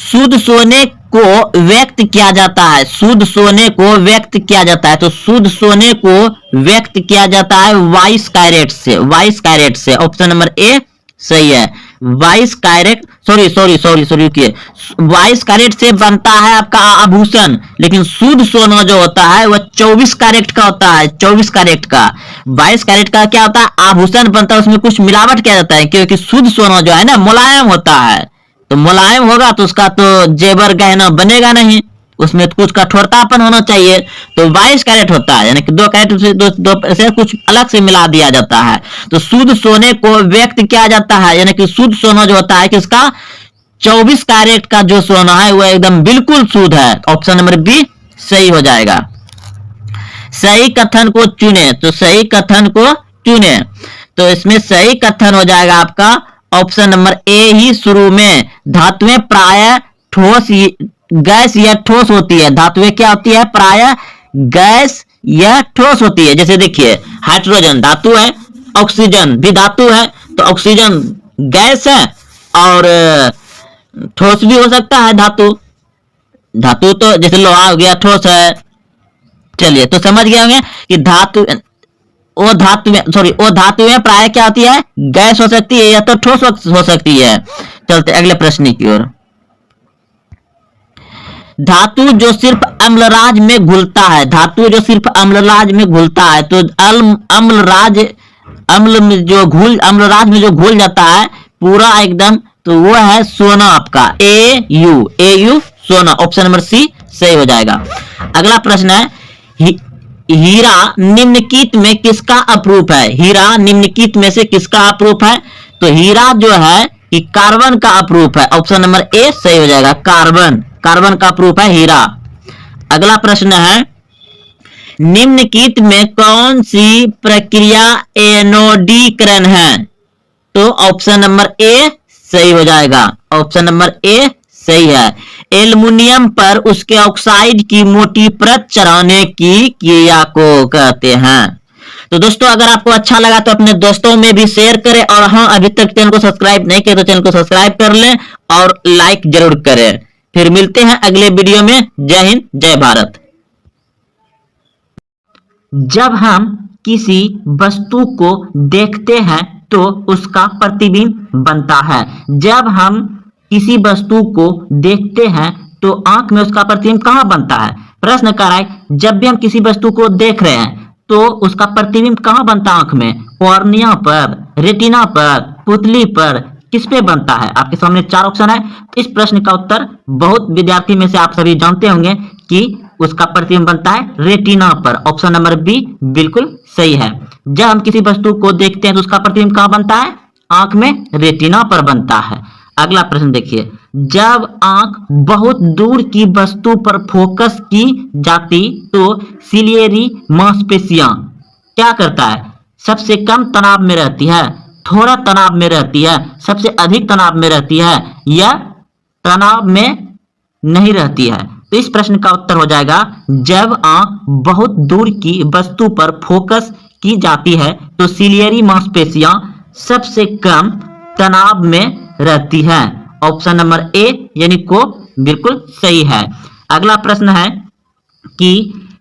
शुद्ध सोने को व्यक्त किया जाता है, शुद्ध सोने को व्यक्त किया जाता है, तो शुद्ध सोने को व्यक्त किया जाता है 22 कैरेट से, 22 कैरेट से, ऑप्शन नंबर ए सही है। 22 कैरेट, सॉरी 22 कैरेट से बनता है आपका आभूषण, लेकिन शुद्ध सोना जो होता है वह 24 कैरेट का होता है, 24 कैरेट का। 22 कैरेट का क्या होता है, आभूषण बनता है, उसमें कुछ मिलावट किया जाता है, क्योंकि शुद्ध सोना जो है ना मुलायम होता है, तो मुलायम होगा तो उसका तो जेवर गहना बनेगा नहीं, उसमें कुछ कठोरतापन होना चाहिए। तो 22 कैरेट होता है, यानी कि 2 कैरेट से दो से कुछ अलग से मिला दिया जाता है। तो शुद्ध सोने को व्यक्त किया जाता है, यानी कि शुद्ध सोना जो होता है किसका, 24 कैरेट का जो सोना है वह एकदम बिल्कुल शुद्ध है, ऑप्शन नंबर बी सही हो जाएगा। सही कथन को चुने, तो सही कथन को चुने, तो इसमें सही कथन हो जाएगा आपका ऑप्शन नंबर ए ही शुरू में। धातुएं प्राय ठोस गैस या ठोस होती है, धातुएं क्या होती है, प्राय गैस या ठोस होती है। जैसे देखिए हाइड्रोजन धातु है, ऑक्सीजन भी धातु है, तो ऑक्सीजन गैस है और ठोस भी हो सकता है धातु, धातु तो जैसे लोहा हो गया ठोस है। चलिए तो समझ गए होंगे कि ओ धातु में प्राय क्या होती है, गैस हो सकती है या तो ठोस हो सकती है। चलते अगले प्रश्न की ओर, धातु जो सिर्फ अम्लराज में घुलता है, धातु जो सिर्फ अम्लराज में घुलता है, तो अम्लराज में जो घुल जाता है पूरा एकदम, तो वो है सोना आपका, AU सोना, ऑप्शन नंबर सी सही हो जाएगा। अगला प्रश्न है, हीरा निम्नलिखित में किसका अपरूप है? हीरा निम्नलिखित में से किसका अपरूप है? तो हीरा जो है कि कार्बन का अपरूप है, ऑप्शन नंबर ए सही हो जाएगा, कार्बन का अपरूप है हीरा। अगला प्रश्न है, निम्नलिखित में कौन सी प्रक्रिया एनोडीकरण है? तो ऑप्शन नंबर ए सही हो जाएगा, ऑप्शन नंबर ए सही है। एल्युमिनियम पर उसके ऑक्साइड की मोटी परत चढ़ाने की क्रिया को कहते हैं। तो दोस्तों अगर आपको अच्छा लगा तो अपने दोस्तों में भी शेयर करें, और हाँ अभी तक चैनल को सब्सक्राइब नहीं किया तो चैनल को सब्सक्राइब कर लें और लाइक जरूर करें। फिर मिलते हैं अगले वीडियो में। जय हिंद, जय भारत। जब हम किसी वस्तु को देखते हैं तो उसका प्रतिबिंब बनता है। जब हम किसी वस्तु को देखते हैं तो आंख में उसका प्रतिबिंब कहाँ बनता है? प्रश्न कर रहा है, जब भी हम किसी वस्तु को देख रहे हैं तो उसका प्रतिबिंब कहाँ बनता है? आंख में, कॉर्निया पर, रेटिना पर, पुतली पर, किस पे बनता है? आपके सामने 4 ऑप्शन है। इस प्रश्न का उत्तर बहुत विद्यार्थी में से आप सभी जानते होंगे कि उसका प्रतिबिंब बनता है रेटिना पर। ऑप्शन नंबर बी बिल्कुल सही है। जब हम किसी वस्तु को देखते हैं तो उसका प्रतिबिंब कहाँ बनता है? आंख में, रेटिना पर बनता है। अगला प्रश्न देखिए, जब आंख बहुत दूर की वस्तु पर फोकस की जाती तो सिलियरी मांसपेशियां क्या करता है? सबसे कम तनाव में रहती है, थोड़ा तनाव में रहती है, सबसे अधिक तनाव में रहती है, या तनाव में नहीं रहती है? तो इस प्रश्न का उत्तर हो जाएगा, जब आंख बहुत दूर की वस्तु पर फोकस की जाती है तो सिलियरी मांसपेशियां सबसे कम तनाव में रहती है। ऑप्शन नंबर ए यानी को बिल्कुल सही है। अगला प्रश्न है कि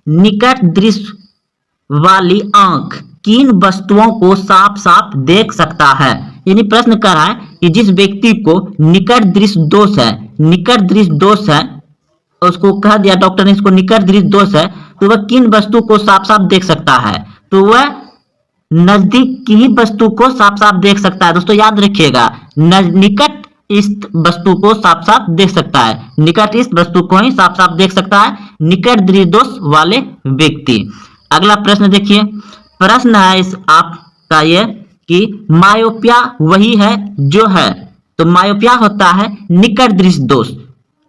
निकट दृश्य वाली आंख किन वस्तुओं को साफ साफ देख सकता है? यानी प्रश्न कर रहा है कि जिस व्यक्ति को निकट दृष्टि दोष है, निकट दृष्टि दोष है, उसको कह दिया डॉक्टर ने इसको निकट दृष्टि दोष है, तो वह किन वस्तु को साफ साफ देख सकता है? तो वह नजदीक की ही वस्तु को साफ साफ देख सकता है। दोस्तों याद रखिएगा, निकट इस वस्तु को साफ साफ देख सकता है, निकट इस वस्तु को ही साफ साफ देख सकता है निकट दृष्टि दोष वाले व्यक्ति। अगला प्रश्न देखिए, प्रश्न है इस आपका ये कि मायोपिया वही है जो है, तो मायोपिया होता है निकट दृष्टि दोष।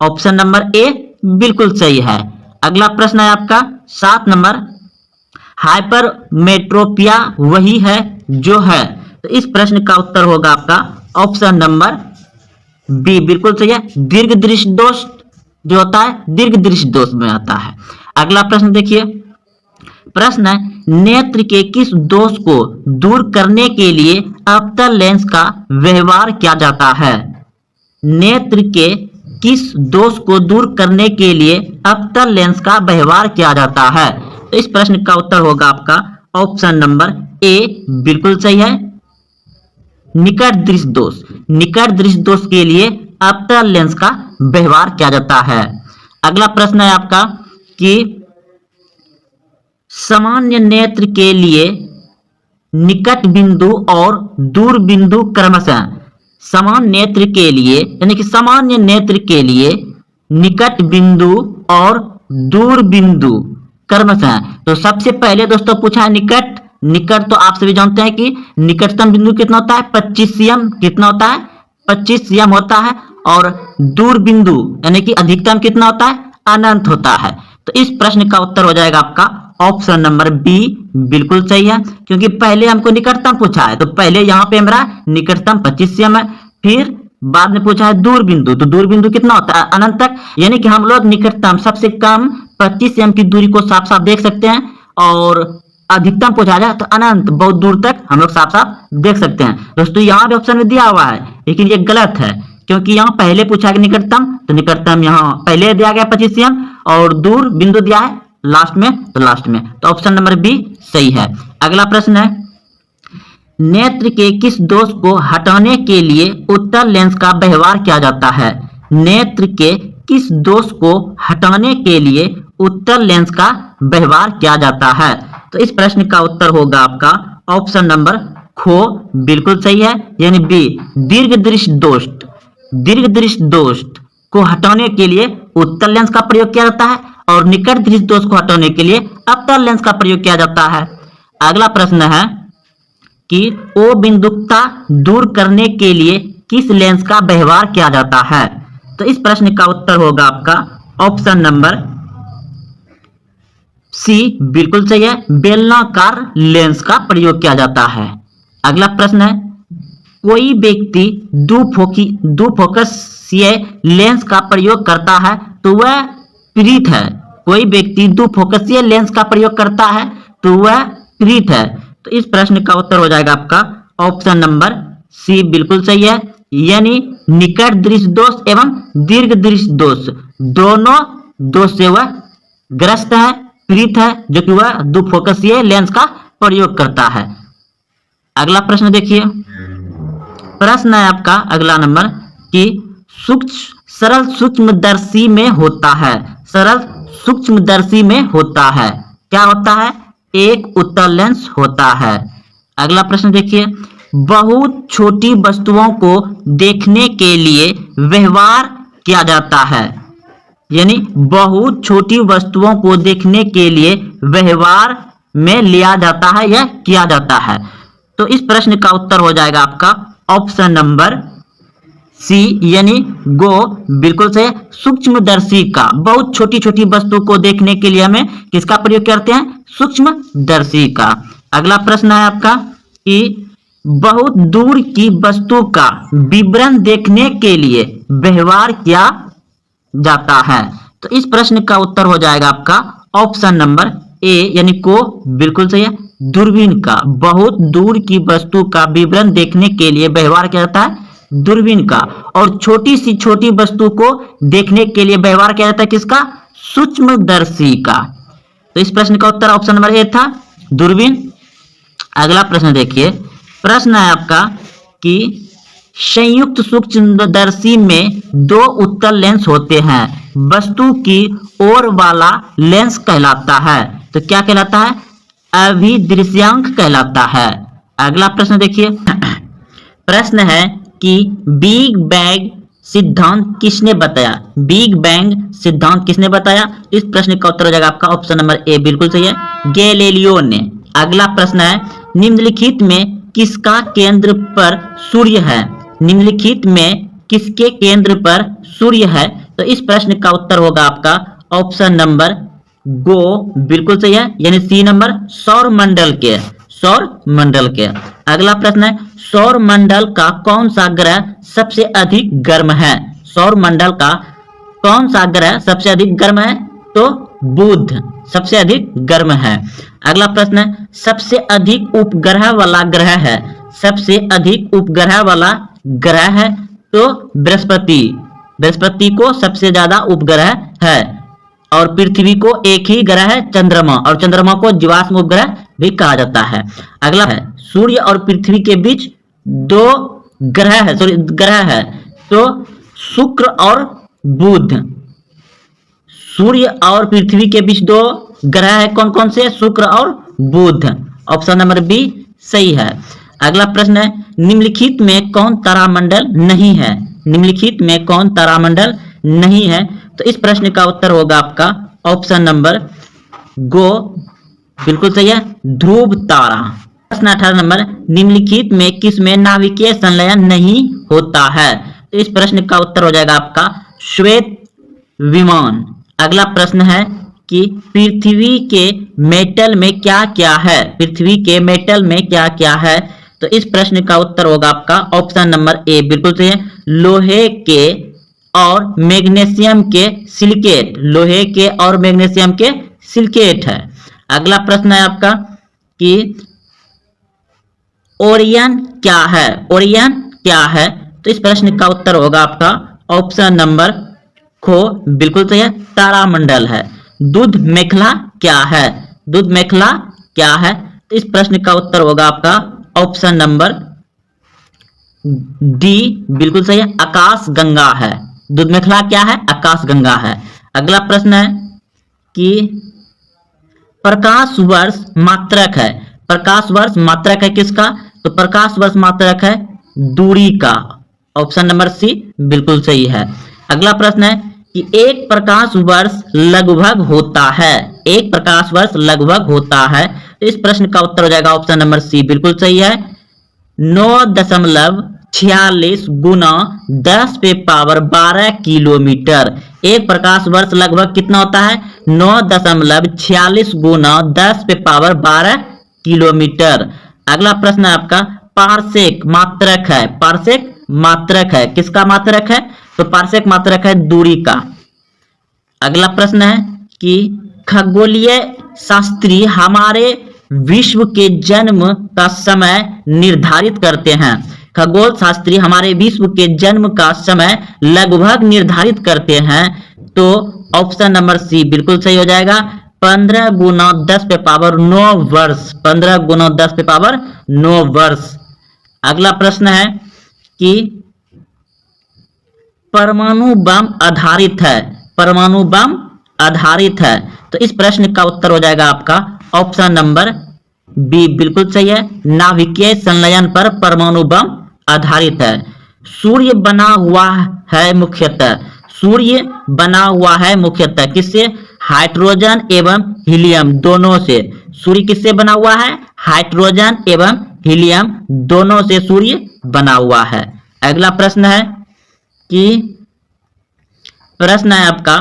ऑप्शन नंबर ए बिल्कुल सही है। अगला प्रश्न है आपका 7 नंबर, हाइपरमेट्रोपिया वही है जो है, तो इस प्रश्न का उत्तर होगा आपका ऑप्शन नंबर बी बिल्कुल सही है। दीर्घ दृष्टि दोष जो होता है दीर्घ दृष्टि दोष में आता है। अगला प्रश्न देखिए, प्रश्न है नेत्र के किस दोष को दूर करने के लिए अवतल लेंस का व्यवहार किया जाता है? नेत्र के किस दोष को दूर करने के लिए अवतल लेंस का व्यवहार किया जाता है? तो इस प्रश्न का उत्तर होगा आपका ऑप्शन नंबर ए बिल्कुल सही है, निकट दृष्टि दोष। निकट दृष्टि दोष के लिए अवतल लेंस का व्यवहार किया जाता है। अगला प्रश्न है आपका कि सामान्य नेत्र के लिए निकट बिंदु और दूर बिंदु क्रमशः, समान नेत्र के लिए यानी कि सामान्य नेत्र के लिए निकट बिंदु और दूर बिंदु क्रमशः, तो सबसे पहले दोस्तों पूछा है निकट। निकट तो आप सभी जानते हैं कि निकटतम बिंदु कितना होता है? 25 cm। कितना होता है? 25 cm होता है। और दूर बिंदु यानी कि अधिकतम कितना होता है? अनंत होता है। तो इस प्रश्न का उत्तर हो जाएगा आपका ऑप्शन नंबर बी बिल्कुल सही है, क्योंकि पहले हमको निकटतम पूछा है, तो पहले यहाँ पे हमारा निकटतम 25 cm है, फिर बाद में पूछा है दूर बिंदु, तो दूर बिंदु कितना होता है? अनंत तक। यानी कि हम लोग निकटतम सबसे कम 25 cm की दूरी को साफ साफ देख सकते हैं, और अधिकतम पूछा जाए तो अनंत बहुत दूर तक हम लोग साफ साफ देख सकते हैं। दोस्तों यहाँ भी ऑप्शन में दिया हुआ है, लेकिन ये गलत है, क्योंकि यहाँ पहले पूछा है निकटतम, तो निकटतम यहाँ पहले दिया गया 25 cm, और दूर बिंदु दिया है लास्ट में, तो लास्ट में, तो ऑप्शन नंबर बी सही है। अगला प्रश्न है नेत्र के किस दोष को हटाने के लिए उत्तल लेंस का व्यवहार किया जाता है? नेत्र के किस दोष को हटाने के लिए उत्तल लेंस का व्यवहार किया जाता है? तो इस प्रश्न का उत्तर होगा आपका ऑप्शन नंबर खो बिल्कुल सही है, यानी बी दीर्घ दृष्टि दोष। दीर्घ दृष्टि दोष को हटाने के लिए उत्तल लेंस का प्रयोग किया जाता है, और निकट दृष्टि दोष को हटाने के लिए अवतल लेंस का प्रयोग किया जाता है। अगला प्रश्न है कि ओ बिंदुकता दूर करने के लिए किस लेंस का व्यवहार किया जाता है? तो इस प्रश्न का उत्तर होगा आपका ऑप्शन नंबर सी बिल्कुल सही है, बेलनाकार लेंस का प्रयोग किया जाता है। अगला प्रश्न है कोई व्यक्ति दुफोकसीय लेंस का प्रयोग करता है तो वह पीड़ित है। कोई व्यक्ति दुफोकसीय लेंस का प्रयोग करता है तो वह पीड़ित है। तो इस प्रश्न का उत्तर हो जाएगा आपका ऑप्शन नंबर सी बिल्कुल सही है, यानी निकट दृष्टि दोष एवं दीर्घ दृष्टि दोष दोनों दोष से वह ग्रस्त है, पीड़ित है, जो कि वह दुफोकसीय लेंस का प्रयोग करता है। अगला प्रश्न देखिए, प्रश्न है आपका अगला नंबर कि सरल सूक्ष्मदर्शी में होता है। सरल सूक्ष्मदर्शी में होता है, क्या होता है? एक उत्तल लेंस होता है। अगला प्रश्न देखिए, बहुत छोटी वस्तुओं को देखने के लिए व्यवहार किया जाता है। यानी बहुत छोटी वस्तुओं को देखने के लिए व्यवहार में लिया जाता है या किया जाता है। तो इस प्रश्न का उत्तर हो जाएगा आपका ऑप्शन नंबर सी, यानी गो बिल्कुल सही। सूक्ष्मदर्शी का, बहुत छोटी छोटी वस्तु को देखने के लिए हमें किसका प्रयोग करते हैं? सूक्ष्मदर्शी का। अगला प्रश्न है आपका कि बहुत दूर की वस्तु का विवरण देखने के लिए व्यवहार किया जाता है। तो इस प्रश्न का उत्तर हो जाएगा आपका ऑप्शन नंबर ए, यानी को बिल्कुल सही है। दूरबीन का, बहुत दूर की वस्तु का विवरण देखने के लिए व्यवहार किया जाता है दूरबीन का। और छोटी सी छोटी वस्तु को देखने के लिए व्यवहार किया जाता है किसका? सूक्ष्मदर्शी का। तो इस प्रश्न का उत्तर ऑप्शन नंबर ए था, दूरबीन। अगला प्रश्न देखिए, प्रश्न है आपका कि संयुक्त सूक्ष्मदर्शी में दो उत्तल लेंस होते हैं, वस्तु की ओर वाला लेंस कहलाता है। तो क्या कहलाता है? अभिदृश्यांक कहलाता है। अगला प्रश्न देखिए, प्रश्न है कि बिग बैंग सिद्धांत किसने बताया? बिग बैंग सिद्धांत किसने बताया? इस प्रश्न का उत्तर हो जाएगा आपका ऑप्शन नंबर ए, बिल्कुल सही है, गैलीलियो ने। अगला प्रश्न है, निम्नलिखित में किसका केंद्र पर सूर्य है? निम्नलिखित में किसके केंद्र पर सूर्य है? तो इस प्रश्न का उत्तर होगा आपका ऑप्शन नंबर गो बिल्कुल सही है, यानी सी नंबर, सौर मंडल के, सौर मंडल के। अगला प्रश्न है, सौर मंडल का कौन सा ग्रह सबसे अधिक गर्म है? सौर मंडल का कौन सा ग्रह सबसे अधिक गर्म है? तो बुध सबसे अधिक गर्म है। अगला प्रश्न है, सबसे अधिक उपग्रह वाला ग्रह है? सबसे अधिक उपग्रह वाला ग्रह है तो बृहस्पति, बृहस्पति को सबसे ज्यादा उपग्रह है। और पृथ्वी को एक ही ग्रह है चंद्रमा, और चंद्रमा को जीवाश्म उपग्रह भी कहा जाता है। अगला है, सूर्य और पृथ्वी के बीच दो ग्रह है, सॉरी ग्रह है, तो शुक्र और बुध। सूर्य और पृथ्वी के बीच दो ग्रह है, कौन कौन से? शुक्र और बुध। ऑप्शन नंबर बी सही है। अगला प्रश्न है, निम्नलिखित में कौन तारामंडल नहीं है? निम्नलिखित में कौन तारामंडल नहीं है? तो इस प्रश्न का उत्तर होगा आपका ऑप्शन नंबर गो बिल्कुल सही है, ध्रुव तारा। प्रश्न 18 नंबर, निम्नलिखित में किस में नाभिकीय संलयन नहीं होता है? तो इस प्रश्न का उत्तर हो जाएगा आपका श्वेत विमान। अगला प्रश्न है कि पृथ्वी के मेटल में क्या क्या है? पृथ्वी के मेटल में क्या क्या है? तो इस प्रश्न का उत्तर होगा आपका ऑप्शन नंबर ए, बिल्कुल सही है, लोहे के और मैग्नीशियम के सिलिकेट, लोहे के और मैग्नीशियम के सिलिकेट है। अगला प्रश्न है आपका कि ओरियन क्या है? ओरियन क्या है? तो इस प्रश्न का उत्तर होगा आपका ऑप्शन नंबर खो बिल्कुल सही है, तारामंडल है। दूध मेखला क्या है? दूध मेखला क्या है? तो इस प्रश्न का उत्तर होगा आपका ऑप्शन नंबर डी बिल्कुल सही है, आकाश गंगा है। दूध मेखला क्या है? आकाश गंगा है। अगला प्रश्न है कि प्रकाश वर्ष मात्रक है, प्रकाश वर्ष मात्रक है किसका? तो प्रकाश वर्ष मात्रक है दूरी का। ऑप्शन नंबर सी बिल्कुल सही है। अगला प्रश्न है कि एक प्रकाश वर्ष लगभग होता है, एक प्रकाश वर्ष लगभग होता है। तो इस प्रश्न का उत्तर हो जाएगा ऑप्शन नंबर सी बिल्कुल सही है, 9.46 गुना 10 पे पावर 12 किलोमीटर। एक प्रकाश वर्ष लगभग कितना होता है? 9.46 गुना 10 पे पावर 12 किलोमीटर। अगला प्रश्न है आपका पारसेक मात्रक है, पारसेक मात्रक है किसका मात्रक है? तो पारसेक मात्रक है दूरी का। अगला प्रश्न है कि खगोलीय शास्त्री हमारे विश्व के जन्म का समय निर्धारित करते हैं। खगोल शास्त्री हमारे विश्व के जन्म का समय लगभग निर्धारित करते हैं। तो ऑप्शन नंबर सी बिल्कुल सही हो जाएगा, 15 गुना 10 पे पावर 9 वर्ष, 15 गुना 10 पे पावर 9 वर्ष। अगला प्रश्न है कि परमाणु बम आधारित है, परमाणु बम आधारित है। तो इस प्रश्न का उत्तर हो जाएगा आपका ऑप्शन नंबर बी बिल्कुल सही है, नाभिकीय संलयन पर परमाणु बम आधारित है। सूर्य बना हुआ है मुख्यतः, सूर्य बना हुआ है मुख्यतः किससे? हाइड्रोजन एवं हीलियम दोनों से। सूर्य किससे बना हुआ है? हाइड्रोजन एवं हीलियम दोनों से सूर्य बना हुआ है। अगला प्रश्न है आपका,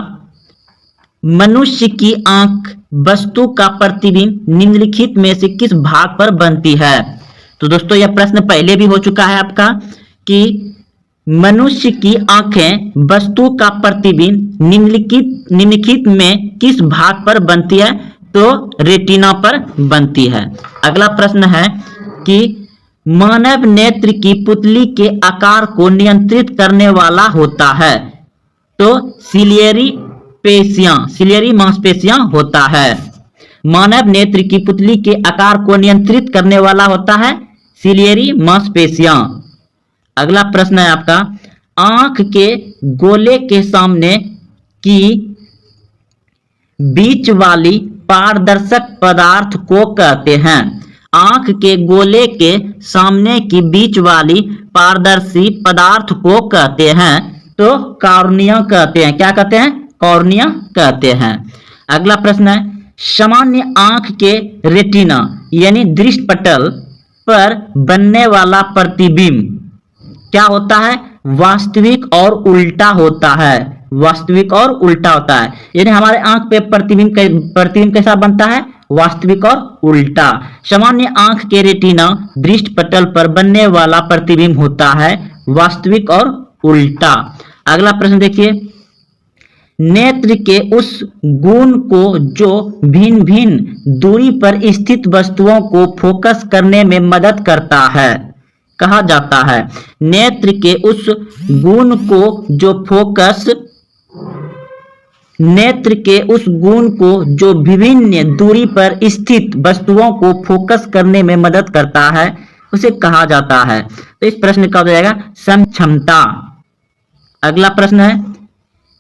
मनुष्य की आंख वस्तु का प्रतिबिंब निम्नलिखित में से किस भाग पर बनती है? तो दोस्तों यह प्रश्न पहले भी हो चुका है आपका कि मनुष्य की आंखें वस्तु का प्रतिबिंब निम्नलिखित में किस भाग पर बनती है? तो रेटिना पर बनती है। अगला प्रश्न है कि मानव नेत्र की पुतली के आकार को नियंत्रित करने वाला होता है। तो सिलियरी मांसपेशियां होता है। मानव नेत्र की पुतली के आकार को नियंत्रित करने वाला होता है सिलियरी मांसपेशियां। अगला प्रश्न है आपका, आंख के गोले के सामने की बीच वाली पारदर्शक पदार्थ को कहते हैं। आंख के गोले के सामने की बीच वाली पारदर्शी पदार्थ को कहते हैं। तो कॉर्निया कहते हैं। क्या कहते हैं? कॉर्निया कहते हैं। अगला प्रश्न है, सामान्य आंख के रेटिना यानी दृष्टि पटल पर बनने वाला प्रतिबिंब क्या होता है? वास्तविक और उल्टा होता है। वास्तविक और उल्टा होता है, यानी हमारे आंख पे प्रतिबिंब कैसा बनता है? वास्तविक और उल्टा। सामान्य आंख के रेटिना दृष्टि पटल पर बनने वाला प्रतिबिंब होता है वास्तविक और उल्टा। अगला प्रश्न देखिए, नेत्र के उस गुण को जो भिन्न भिन्न दूरी पर स्थित वस्तुओं को फोकस करने में मदद करता है कहा जाता है। नेत्र के उस गुण को जो विभिन्न दूरी पर स्थित वस्तुओं को फोकस करने में मदद करता है उसे कहा जाता है। तो इस प्रश्न का हो जाएगा समक्षमता। अगला प्रश्न है,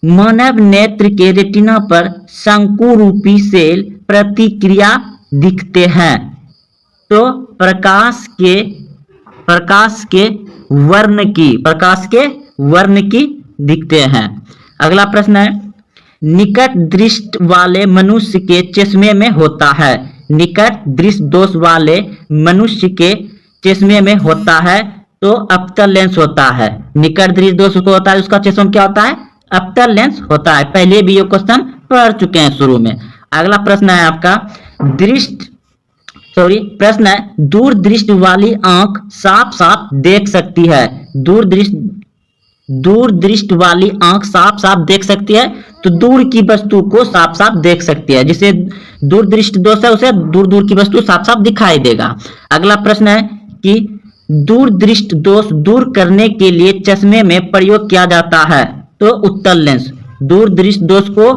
मानव नेत्र के रेटिना पर शंकु रूपी सेल प्रतिक्रिया दिखते हैं। तो प्रकाश के वर्ण की दिखते हैं। अगला प्रश्न है, निकट दृष्टि वाले मनुष्य के चश्मे में होता है। निकट दृष्टि दोष वाले मनुष्य के चश्मे में होता है तो अप्तर लेंस होता है। निकट दृष्टि दोष उसको होता है, उसका चश्मा क्या होता है? अप्तर लेंस होता है। पहले भी ये क्वेश्चन पढ़ चुके हैं शुरू में। अगला प्रश्न है आपका, प्रश्न है, दूर दृष्टि वाली आंख साफ साफ देख सकती है। दूर दृष्टि वाली आंख साफ साफ देख सकती है तो दूर की वस्तु को साफ साफ देख सकती है। जिसे दूर दृष्टि दोष है उसे दूर की वस्तु साफ साफ दिखाई देगा। अगला प्रश्न है कि दूर दृष्टि दोष दूर करने के लिए चश्मे में प्रयोग किया जाता है। तो उत्तल लेंस। दूर दृष्टि दोष को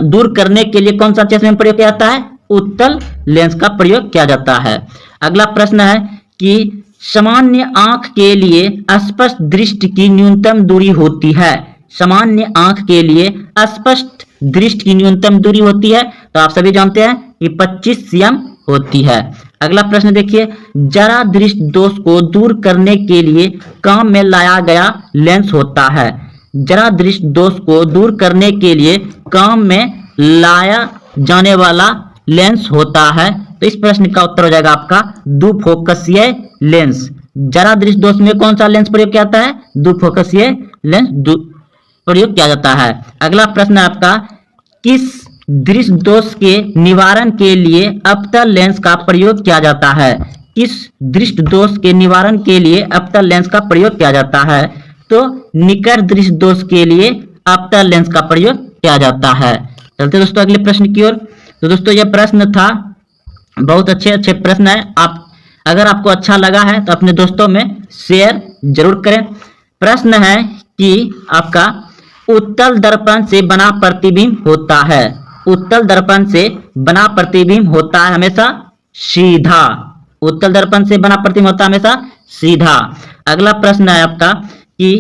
दूर करने के लिए कौन सा चश्मे में प्रयोग किया जाता है? उत्तल लेंस का प्रयोग किया जाता है। अगला प्रश्न है कि सामान्य आंख के लिए स्पष्ट दृष्टि की न्यूनतम दूरी होती है। सामान्य आंख के लिए स्पष्ट दृष्टि की न्यूनतम दूरी होती है तो आप सभी जानते हैं कि 25 cm होती है। अगला प्रश्न देखिए, जरा दृष्टि दोष को दूर करने के लिए काम में लाया गया लेंस होता है। जरा दृष्टि दोष को दूर करने के लिए काम में लाया जाने वाला लेंस होता है। तो इस प्रश्न का उत्तर हो जाएगा आपका दुफोकसीय लेंस। जरा दृष्टि दोष में कौन सा लेंस प्रयोग किया जाता है? दुफोकसीय लेंस प्रयोग किया जाता है। अगला प्रश्न है आपका, किस दृष्टि दोष के निवारण के लिए अवतल लेंस का प्रयोग किया जाता है? किस दृष्टि दोष के निवारण के लिए अवतल लेंस का प्रयोग किया जाता है? तो निकट दृष्टि दोष के लिए अवतल लेंस का प्रयोग किया जाता है। चलते दोस्तों अगले प्रश्न की ओर। तो दोस्तों यह प्रश्न था, बहुत अच्छे प्रश्न है। अगर आपको अच्छा लगा है तो अपने दोस्तों में शेयर जरूर करें। प्रश्न है कि आपका उत्तल दर्पण से बना प्रतिबिंब होता है। उत्तल दर्पण से बना प्रतिबिंब होता है हमेशा सीधा। उत्तल दर्पण से बना प्रतिबिंब होता है हमेशा सीधा। अगला प्रश्न है आपका कि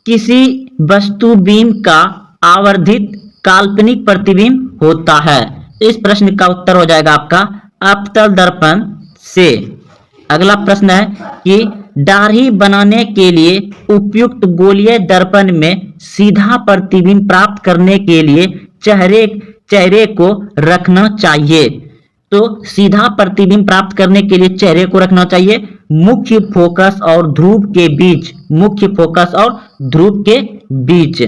किसी वस्तु बीम का आवर्धित काल्पनिक प्रतिबिंब होता है। इस प्रश्न का उत्तर हो जाएगा आपका अवतल दर्पण से। अगला प्रश्न है कि दाढ़ी बनाने के लिए उपयुक्त गोलीय दर्पण में सीधा प्रतिबिंब प्राप्त करने के लिए चेहरे को रखना चाहिए। तो सीधा प्रतिबिंब प्राप्त करने के लिए चेहरे को रखना चाहिए मुख्य फोकस और ध्रुव के बीच, मुख्य फोकस और ध्रुव के बीच।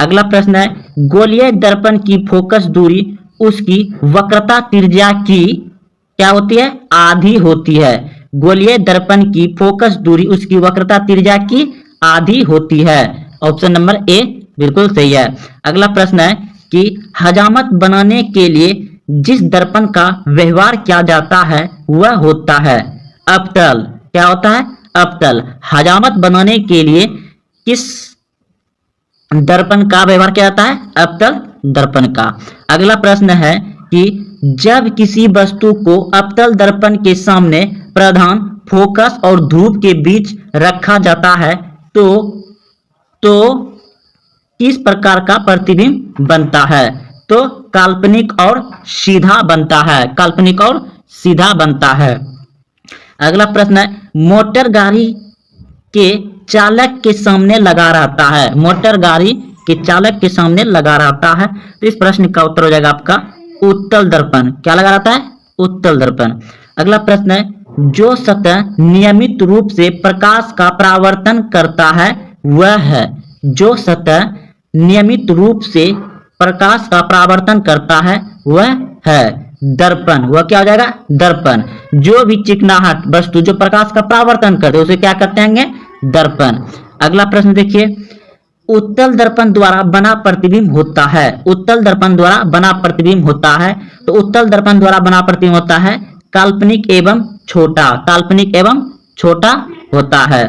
अगला प्रश्न है, गोलीय दर्पण की फोकस दूरी उसकी वक्रता त्रिज्या की क्या होती है? आधी होती है। गोलीय दर्पण की फोकस दूरी उसकी वक्रता त्रिज्या की आधी होती है। ऑप्शन नंबर ए बिल्कुल सही है। अगला प्रश्न है कि हजामत बनाने के लिए जिस दर्पण का व्यवहार किया जाता है वह होता है अवतल। क्या होता है? अवतल। हजामत बनाने के लिए किस दर्पण का व्यवहार किया जाता है? अवतल दर्पण का। अगला प्रश्न है कि जब किसी वस्तु को अवतल दर्पण के सामने प्रधान फोकस और ध्रुव के बीच रखा जाता है तो किस प्रकार का प्रतिबिंब बनता है? तो काल्पनिक और सीधा बनता है, काल्पनिक और सीधा बनता है। अगला प्रश्न है, मोटर गाड़ी के चालक के सामने लगा रहता है, मोटर गाड़ी के चालक के सामने लगा रहता है। तो इस प्रश्न का उत्तर हो जाएगा आपका उत्तल दर्पण। क्या लगा रहता है? उत्तल दर्पण। अगला प्रश्न है, जो सतह नियमित रूप से प्रकाश का परावर्तन करता है वह है। जो सतह नियमित रूप से प्रकाश का परावर्तन करता है वह है दर्पण। वह क्या हो जाएगा? दर्पण। जो भी चिकनाहट वस्तु जो प्रकाश का परावर्तन करते उसे क्या कहते हैं? दर्पण। अगला प्रश्न देखिए, उत्तल दर्पण द्वारा बना प्रतिबिंब होता है। उत्तल दर्पण द्वारा बना प्रतिबिंब होता है। तो उत्तल दर्पण द्वारा बना प्रतिबिंब होता है काल्पनिक एवं छोटा, काल्पनिक एवं छोटा होता है।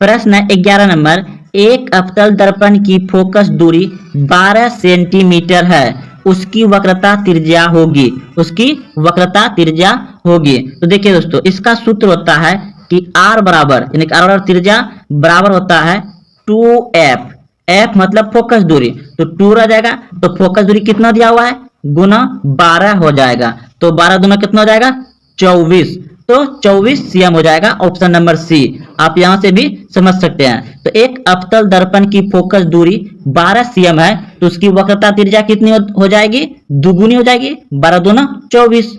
प्रश्न 11 नंबर, एक अवतल दर्पण की फोकस दूरी 12 सेंटीमीटर है, उसकी वक्रता त्रिज्या होगी, उसकी वक्रता त्रिज्या होगी। तो देखिए दोस्तों, इसका सूत्र होता है कि R बराबर, यानी R बराबर त्रिज्या बराबर होता है 2f। f मतलब फोकस दूरी, तो 2 रह जाएगा। तो फोकस दूरी कितना दिया हुआ है? गुना 12 हो जाएगा। तो 12 गुना कितना हो जाएगा? 24। तो 24 cm हो जाएगा। ऑप्शन नंबर सी आप यहां से भी समझ सकते हैं। तो एक अवतल दर्पण की फोकस दूरी 12 cm है, तो उसकी वक्रता त्रिज्या कितनी हो जाएगी? दुगुनी हो जाएगी। 12 दूना 24।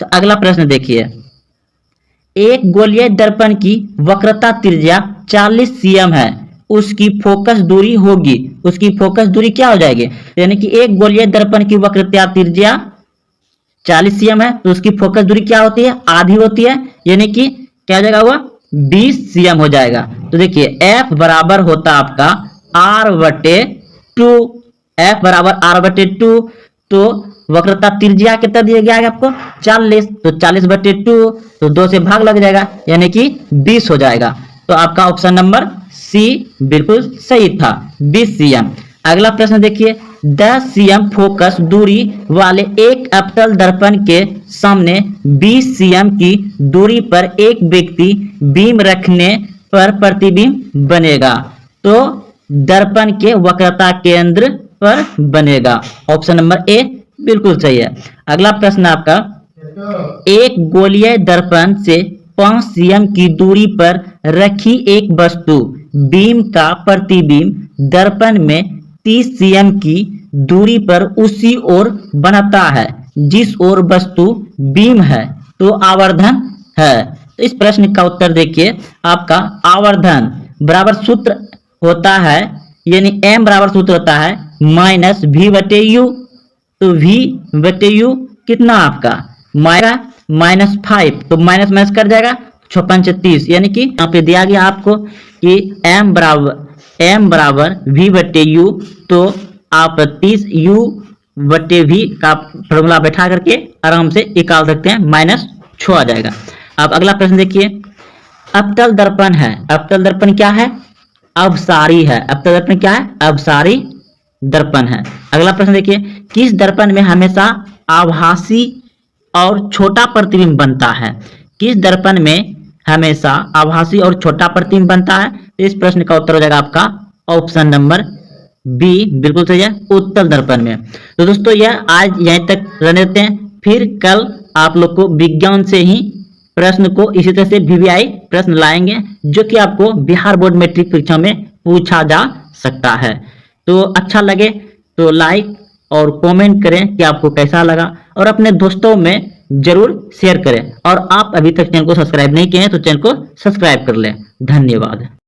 तो अगला प्रश्न देखिए, एक गोलीय दर्पण की वक्रता त्रिज्या 40 cm है, उसकी फोकस दूरी होगी, उसकी फोकस दूरी क्या हो जाएगी? यानी कि एक गोलीय दर्पण की वक्रता त्रिज्या 40 cm है, तो उसकी फोकस दूरी क्या होती है? आधी होती है, यानी कि क्या हो जाएगा? हुआ 20 cm हो जाएगा। तो देखिए f बराबर होता आपका r/2, f बराबर r/2। तो वक्रता त्रिज्या कितना दिया गया है आपको? 40। तो 40/2, तो 2 से भाग लग जाएगा, यानी कि 20 हो जाएगा। तो आपका ऑप्शन नंबर सी बिल्कुल सही था, 20 cm। अगला प्रश्न देखिए, 10 cm फोकस दूरी वाले एक अवतल दर्पण के सामने 20 cm की दूरी पर एक व्यक्ति बीम रखने पर प्रतिबिंब बनेगा। तो दर्पण के वक्रता केंद्र पर बनेगा। ऑप्शन नंबर ए बिल्कुल सही है। अगला प्रश्न आपका, एक गोलीय दर्पण से 5 cm की दूरी पर रखी एक वस्तु बीम का प्रतिबिंब दर्पण में 30 cm की दूरी पर उसी ओर बनाता है जिस ओर वस्तु बीम है, तो आवर्धन है। तो इस प्रश्न का उत्तर देखिए, आपका आवर्धन बराबर सूत्र होता है, यानी m बराबर सूत्र होता है -v/u। तो v/u कितना आपका? -5, तो माइनस कर जाएगा 56, यानी कि यहाँ पे दिया गया आपको कि m बराबर v/u। तो आप 30u/v का फॉर्मूला बैठा करके आराम से निकाल सकते हैं, -6 आ जाएगा। अब अगला प्रश्न देखिए, अवतल दर्पण है, अवतल दर्पण क्या है? अवसारी है। अवतल दर्पण क्या है? अवसारी दर्पण है। अगला प्रश्न देखिए, किस दर्पण में हमेशा आभासी और छोटा प्रतिबिंब बनता है? किस दर्पण में हमेशा आभासी और छोटा प्रतिबिंब बनता है? तो इस प्रश्न का उत्तर हो जाएगा आपका ऑप्शन नंबर बी बिल्कुल सही है, उत्तल दर्पण में। तो दोस्तों यह आज यहीं तक रहने देते हैं, फिर कल आप लोग को विज्ञान से ही प्रश्न को इसी तरह से वीवीआई प्रश्न लाएंगे जो कि आपको बिहार बोर्ड मैट्रिक परीक्षा में पूछा जा सकता है। तो अच्छा लगे तो लाइक और कमेंट करें कि आपको कैसा लगा, और अपने दोस्तों में जरूर शेयर करें। और आप अभी तक चैनल को सब्सक्राइब नहीं किए हैं तो चैनल को सब्सक्राइब कर लें। धन्यवाद।